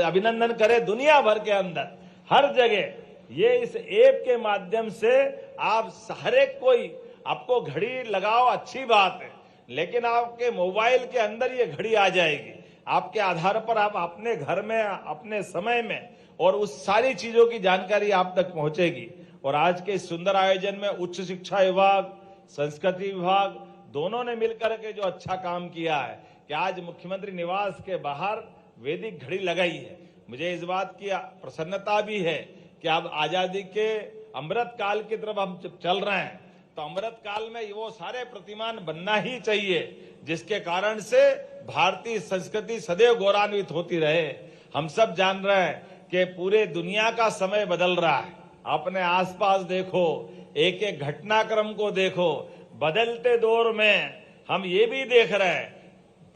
अभिनंदन करे दुनिया भर के अंदर, हर जगह ये इस ऐप के माध्यम से आप हर एक कोई आपको घड़ी लगाओ, अच्छी बात है, लेकिन आपके मोबाइल के अंदर ये घड़ी आ जाएगी। आपके आधार पर आप अपने घर में अपने समय में और उस सारी चीजों की जानकारी आप तक पहुंचेगी। और आज के इस सुंदर आयोजन में उच्च शिक्षा विभाग, संस्कृति विभाग दोनों ने मिलकर के जो अच्छा काम किया है कि आज मुख्यमंत्री निवास के बाहर वैदिक घड़ी लगाई है। मुझे इस बात की प्रसन्नता भी है कि अब आजादी के अमृत काल की तरफ हम चल रहे हैं, तो अमृत काल में वो सारे प्रतिमान बनना ही चाहिए जिसके कारण से भारतीय संस्कृति सदैव गौरवान्वित होती रहे। हम सब जान रहे हैं कि पूरे दुनिया का समय बदल रहा है। अपने आसपास देखो, एक एक घटनाक्रम को देखो। बदलते दौर में हम ये भी देख रहे हैं,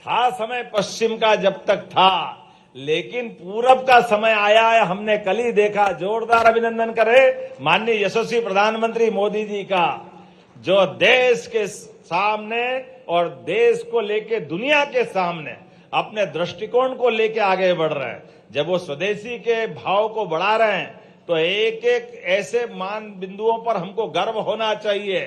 था समय पश्चिम का जब तक था, लेकिन पूरब का समय आया है, हमने कल ही देखा। जोरदार अभिनंदन करें माननीय यशस्वी प्रधानमंत्री मोदी जी का, जो देश के सामने और देश को लेके दुनिया के सामने अपने दृष्टिकोण को लेके आगे बढ़ रहे हैं। जब वो स्वदेशी के भाव को बढ़ा रहे हैं तो एक एक ऐसे मान बिंदुओं पर हमको गर्व होना चाहिए।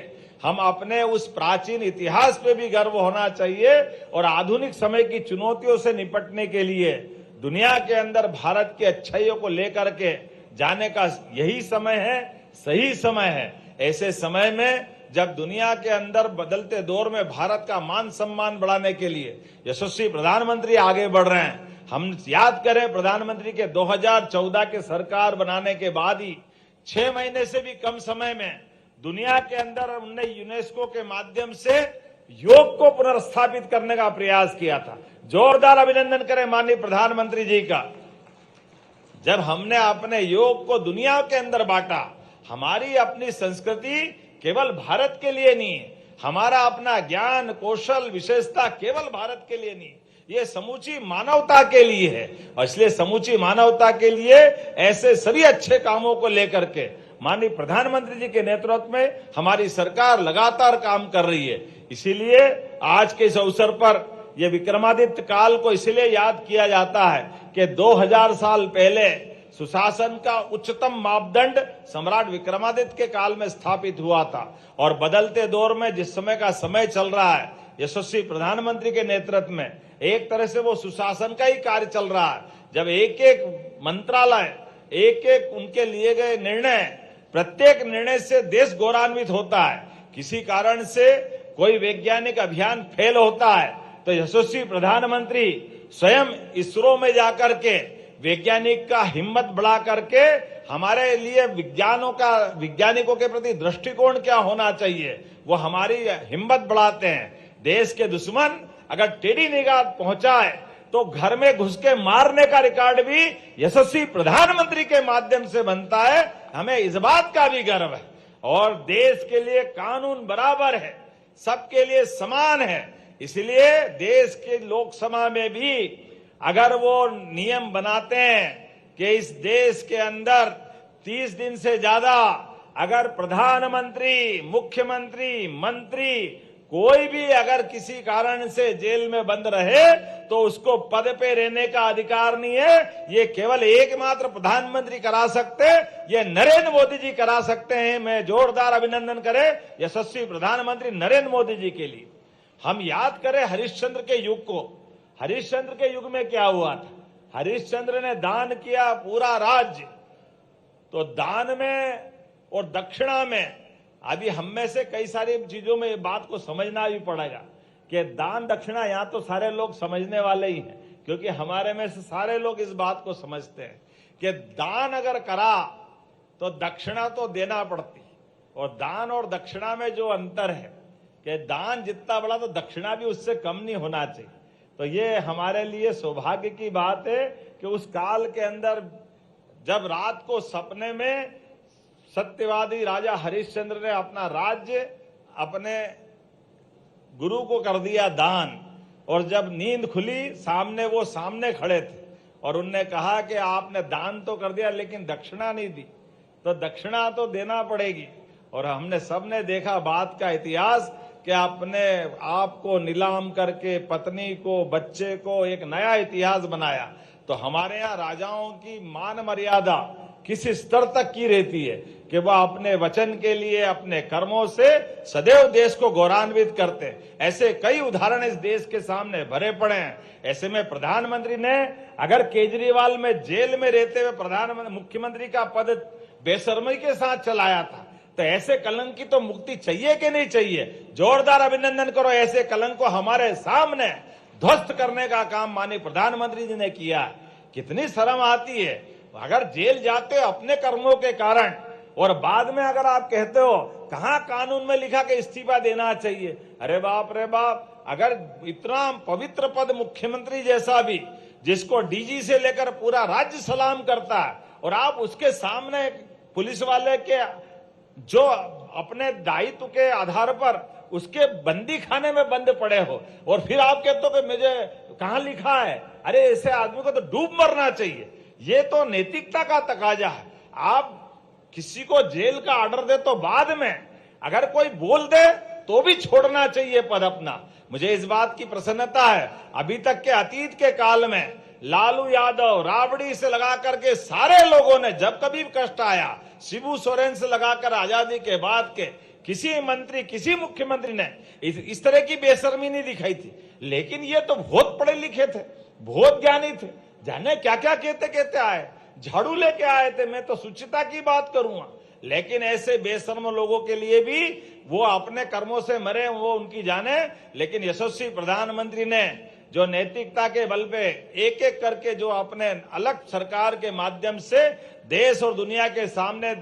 हम अपने उस प्राचीन इतिहास पे भी गर्व होना चाहिए और आधुनिक समय की चुनौतियों से निपटने के लिए दुनिया के अंदर भारत की अच्छाइयों को लेकर के जाने का यही समय है, सही समय है। ऐसे समय में जब दुनिया के अंदर बदलते दौर में भारत का मान सम्मान बढ़ाने के लिए यशस्वी प्रधानमंत्री आगे बढ़ रहे हैं। हम याद करें प्रधानमंत्री के 2014 के सरकार बनाने के बाद ही 6 महीने से भी कम समय में दुनिया के अंदर उन्होंने यूनेस्को के माध्यम से योग को पुनर्स्थापित करने का प्रयास किया था। जोरदार अभिनंदन करें माननीय प्रधानमंत्री जी का। जब हमने अपने योग को दुनिया के अंदर बांटा, हमारी अपनी संस्कृति केवल भारत के लिए नहीं है, हमारा अपना ज्ञान कौशल विशेषता केवल भारत के लिए नहीं, ये समूची मानवता के लिए है। और इसलिए समूची मानवता के लिए ऐसे सभी अच्छे कामों को लेकर के माननीय प्रधानमंत्री जी के नेतृत्व में हमारी सरकार लगातार काम कर रही है। इसीलिए आज के इस अवसर पर यह विक्रमादित्य काल को इसलिए याद किया जाता है कि 2000 साल पहले सुशासन का उच्चतम मापदंड सम्राट विक्रमादित्य के काल में स्थापित हुआ था। और बदलते दौर में जिस समय का समय चल रहा है, यशस्वी प्रधानमंत्री के नेतृत्व में एक तरह से वो सुशासन का ही कार्य चल रहा है। जब एक एक मंत्रालय, एक एक उनके लिए गए निर्णय, प्रत्येक निर्णय से देश गौरवान्वित होता है। किसी कारण से कोई वैज्ञानिक अभियान फेल होता है तो यशस्वी प्रधानमंत्री स्वयं इसरो में जाकर के वैज्ञानिक का हिम्मत बढ़ा करके हमारे लिए वैज्ञानिकों के प्रति दृष्टिकोण क्या होना चाहिए वो हमारी हिम्मत बढ़ाते हैं। देश के दुश्मन अगर टेढ़ी निगाह पहुंचाए तो घर में घुस के मारने का रिकॉर्ड भी यशस्वी प्रधानमंत्री के माध्यम से बनता है। हमें इस बात का भी गर्व है। और देश के लिए कानून बराबर है, सबके लिए समान है। इसलिए देश के लोकसभा में भी अगर वो नियम बनाते हैं कि इस देश के अंदर 30 दिन से ज्यादा अगर प्रधानमंत्री, मुख्यमंत्री, मंत्री कोई भी अगर किसी कारण से जेल में बंद रहे तो उसको पद पे रहने का अधिकार नहीं है। ये केवल एकमात्र प्रधानमंत्री करा सकते, ये नरेंद्र मोदी जी करा सकते हैं। मैं जोरदार अभिनंदन करें यशस्वी प्रधानमंत्री नरेंद्र मोदी जी के लिए। हम याद करें हरिश्चंद्र के युग को। हरिश्चंद्र के युग में क्या हुआ था? हरिश्चंद्र ने दान किया पूरा राज्य। तो दान में और दक्षिणा में अभी हम में से कई सारी चीजों में ये बात को समझना भी पड़ेगा कि दान दक्षिणा यहां तो सारे लोग समझने वाले ही हैं, क्योंकि हमारे में से सारे लोग इस बात को समझते हैं कि दान अगर करा तो दक्षिणा तो देना पड़ती। और दान और दक्षिणा में जो अंतर है कि दान जितना बड़ा तो दक्षिणा भी उससे कम नहीं होना चाहिए। तो ये हमारे लिए सौभाग्य की बात है कि उस काल के अंदर जब रात को सपने में सत्यवादी राजा हरिश्चंद्र ने अपना राज्य अपने गुरु को कर दिया दान, और जब नींद खुली सामने वो सामने खड़े थे और उनने कहा कि आपने दान तो कर दिया लेकिन दक्षिणा नहीं दी, तो दक्षिणा तो देना पड़ेगी। और हमने सबने देखा बात का इतिहास कि अपने आप को नीलाम करके पत्नी को, बच्चे को एक नया इतिहास बनाया। तो हमारे यहाँ राजाओं की मान मर्यादा किस स्तर तक की रहती है कि वह अपने वचन के लिए अपने कर्मों से सदैव देश को गौरवान्वित करते हैं। ऐसे कई उदाहरण इस देश के सामने भरे पड़े हैं। ऐसे में प्रधानमंत्री ने अगर केजरीवाल में जेल में रहते हुए प्रधानमंत्री मुख्यमंत्री का पद बेशर्मी के साथ चलाया था, तो ऐसे कलंक की तो मुक्ति चाहिए कि नहीं चाहिए? जोरदार अभिनंदन करो। ऐसे कलंक को हमारे सामने ध्वस्त करने का काम माननीय प्रधानमंत्री जी ने किया। कितनी शर्म आती है अगर जेल जाते हो अपने कर्मों के कारण और बाद में अगर आप कहते हो कहां कानून में लिखा कि इस्तीफा देना चाहिए। अरे बाप रे बाप, अगर इतना पवित्र पद मुख्यमंत्री जैसा भी, जिसको डीजी से लेकर पूरा राज्य सलाम करता है, और आप उसके सामने पुलिस वाले के जो अपने दायित्व के आधार पर उसके बंदी खाने में बंद पड़े हो और फिर आप कहते हो कि मुझे कहां लिखा है। अरे ऐसे आदमी को तो डूब मरना चाहिए। ये तो नैतिकता का तकाजा है। आप किसी को जेल का ऑर्डर दे तो बाद में अगर कोई बोल दे तो भी छोड़ना चाहिए पद अपना। मुझे इस बात की प्रसन्नता है, अभी तक के अतीत के काल में लालू यादव, राबड़ी से लगा करके सारे लोगों ने जब कभी कष्ट आया, शिबू सोरेन से लगाकर आजादी के बाद के किसी मंत्री, किसी मुख्यमंत्री ने इस तरह की बेशर्मी नहीं दिखाई थी। लेकिन ये तो बहुत पढ़े लिखे थे, बहुत ज्ञानी थे, जाने क्या क्या कहते आए, झाड़ू लेके आए थे। मैं तो शुचिता की बात करूंगा, लेकिन ऐसे बेशर्म लोगों के लिए भी वो अपने कर्मों से मरे, वो उनकी जाने। लेकिन यशस्वी प्रधानमंत्री ने जो नैतिकता के बल पे एक एक करके जो अपने अलग सरकार के माध्यम से देश और दुनिया के सामने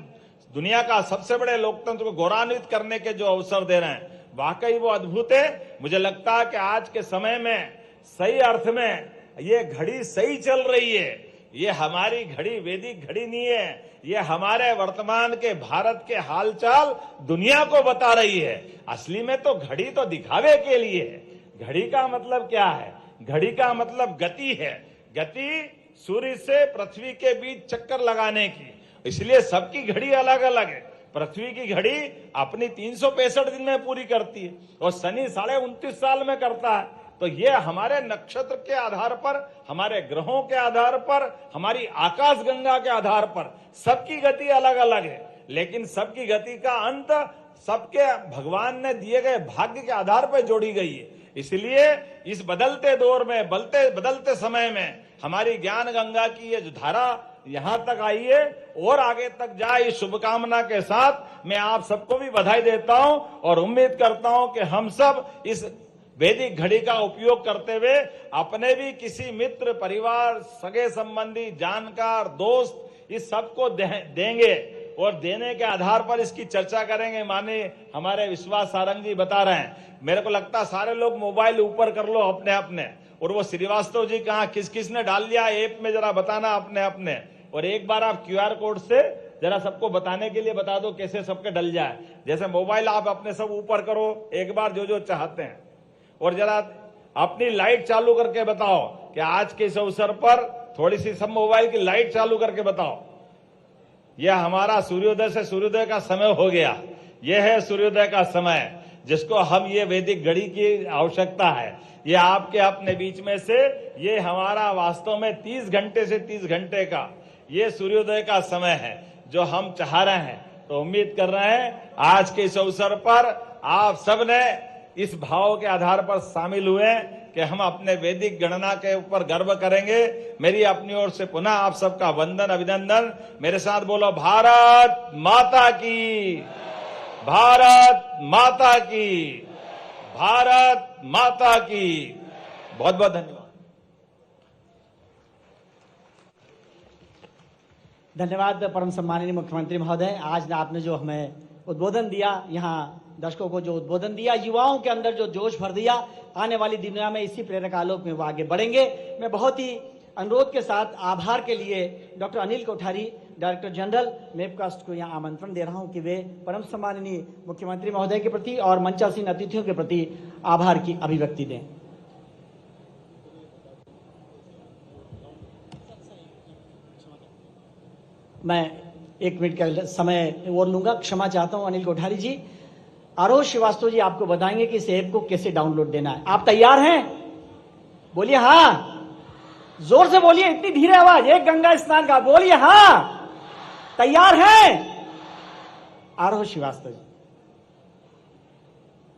दुनिया का सबसे बड़े लोकतंत्र को गौरवान्वित करने के जो अवसर दे रहे हैं, वाकई वो अद्भुत है। मुझे लगता है कि आज के समय में सही अर्थ में ये घड़ी सही चल रही है। ये हमारी घड़ी वैदिक घड़ी नहीं है, ये हमारे वर्तमान के भारत के हालचाल दुनिया को बता रही है। असली में तो घड़ी तो दिखावे के लिए है। घड़ी का मतलब क्या है? घड़ी का मतलब गति है। गति सूर्य से पृथ्वी के बीच चक्कर लगाने की, इसलिए सबकी घड़ी अलग अलग है। पृथ्वी की घड़ी अपनी 365 दिन में पूरी करती है और शनि 29.5 साल में करता है। तो ये हमारे नक्षत्र के आधार पर, हमारे ग्रहों के आधार पर, हमारी आकाश गंगा के आधार पर सबकी गति अलग अलग है। लेकिन सबकी गति का अंत सबके भगवान ने दिए गए भाग्य के आधार पर जोड़ी गई है। इसलिए इस बदलते दौर में, बदलते समय में हमारी ज्ञान गंगा की ये जो धारा यहां तक आई है और आगे तक जाए, इस शुभकामना के साथ मैं आप सबको भी बधाई देता हूं और उम्मीद करता हूं कि हम सब इस वैदिक घड़ी का उपयोग करते हुए अपने भी किसी मित्र, परिवार, सगे संबंधी, जानकार, दोस्त, इस सबको देंगे और देने के आधार पर इसकी चर्चा करेंगे। माने हमारे विश्वास सारंग जी बता रहे हैं, मेरे को लगता है सारे लोग मोबाइल ऊपर कर लो अपने अपने, और वो श्रीवास्तव जी कहाँ किस किस ने डाल लिया ऐप में जरा बताना अपने अपने। और एक बार आप QR कोड से जरा सबको बताने के लिए बता दो कैसे सबके डल जाए। जैसे मोबाइल आप अपने सब ऊपर करो एक बार जो जो चाहते हैं, और जरा अपनी लाइट चालू करके बताओ कि आज के इस अवसर पर थोड़ी सी सब मोबाइल की लाइट चालू करके बताओ। यह हमारा सूर्योदय से सूर्योदय का समय हो गया। यह है सूर्योदय का समय जिसको हम ये वैदिक घड़ी की आवश्यकता है। ये आपके अपने बीच में से ये हमारा वास्तव में 30 घंटे से 30 घंटे का ये सूर्योदय का समय है जो हम चाह रहे हैं। तो उम्मीद कर रहे हैं आज के इस अवसर पर आप सब ने इस भाव के आधार पर शामिल हुए कि हम अपने वैदिक गणना के ऊपर गर्व करेंगे। मेरी अपनी ओर से पुनः आप सबका वंदन, अभिनंदन। मेरे साथ बोलो भारत माता की, भारत माता की, भारत माता की। बहुत बहुत धन्यवाद। धन्यवाद परम सम्माननीय मुख्यमंत्री महोदय। आज आपने जो हमें उद्बोधन दिया, यहाँ दर्शकों को जो उद्बोधन दिया, युवाओं के अंदर जो जोश भर दिया, आने वाली दुनिया में इसी प्रेरक आलोक में वो आगे बढ़ेंगे। मैं बहुत ही अनुरोध के साथ आभार के लिए doctor Anil Kothari, director general webcast को यहाँ आमंत्रण दे रहा हूँ कि वे परम सम्माननीय मुख्यमंत्री महोदय के प्रति और मंचासीन अतिथियों के प्रति आभार की अभिव्यक्ति दें। मैं 1 मिनट का समय और लूंगा, क्षमा चाहता हूं। अनिल कोठारी जी, आरोह श्रीवास्तव जी आपको बताएंगे कि इस ऐप को कैसे डाउनलोड देना है। आप तैयार हैं? बोलिए हाँ, जोर से बोलिए, इतनी धीरे आवाज, एक गंगा स्नान का, बोलिए हाँ। तैयार हैं? आरोह श्रीवास्तव जी।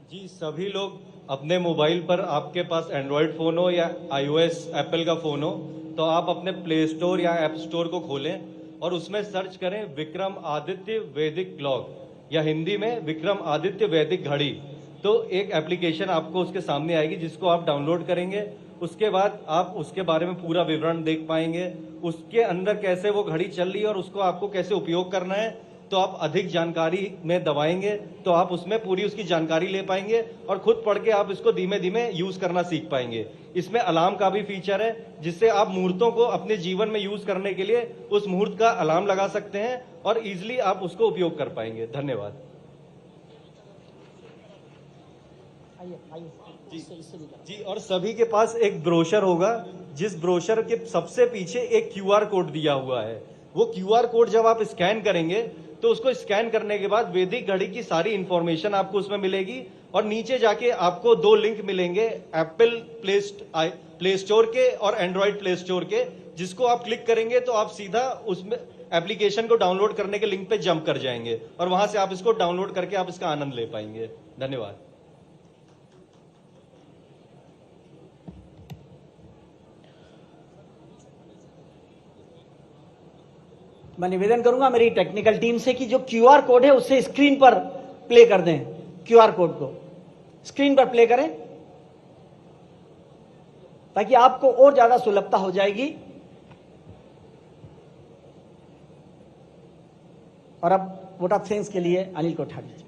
जी, सभी लोग अपने मोबाइल पर, आपके पास एंड्रॉयड फोन हो या iOS एप्पल का फोन हो, तो आप अपने प्ले स्टोर या ऐप स्टोर को खोलें और उसमें सर्च करें विक्रम आदित्य वैदिक क्लॉक, या हिंदी में विक्रम आदित्य वैदिक घड़ी। तो एक एप्लीकेशन आपको उसके सामने आएगी जिसको आप डाउनलोड करेंगे। उसके बाद आप उसके बारे में पूरा विवरण देख पाएंगे, उसके अंदर कैसे वो घड़ी चल रही है और उसको आपको कैसे उपयोग करना है। तो आप अधिक जानकारी में दबाएंगे तो आप उसमें पूरी उसकी जानकारी ले पाएंगे और खुद पढ़ के आप इसको धीमे धीमे यूज करना सीख पाएंगे। इसमें अलार्म का भी फीचर है जिससे आप मुहूर्तों को अपने जीवन में यूज करने के लिए उस मुहूर्त का अलार्म लगा सकते हैं और इजिली आप उसको उपयोग कर पाएंगे। धन्यवाद। जी, और सभी के पास एक ब्रोशर होगा, जिस ब्रोशर के सबसे पीछे एक QR कोड दिया हुआ है। वो QR कोड जब आप स्कैन करेंगे तो उसको स्कैन करने के बाद वैदिक घड़ी की सारी इंफॉर्मेशन आपको उसमें मिलेगी और नीचे जाके आपको 2 लिंक मिलेंगे, एप्पल प्ले स्टोर के और एंड्रॉयड प्ले स्टोर के, जिसको आप क्लिक करेंगे तो आप सीधा उसमें एप्लीकेशन को डाउनलोड करने के लिंक पे जंप कर जाएंगे और वहां से आप इसको डाउनलोड करके आप इसका आनंद ले पाएंगे। धन्यवाद। मैं निवेदन करूंगा मेरी टेक्निकल टीम से कि जो QR कोड है उससे स्क्रीन पर प्ले कर दें। QR कोड को स्क्रीन पर प्ले करें ताकि आपको और ज्यादा सुलभता हो जाएगी। और अब वोट ऑफ थैंक्स के लिए अनिल को उठा लीजिए।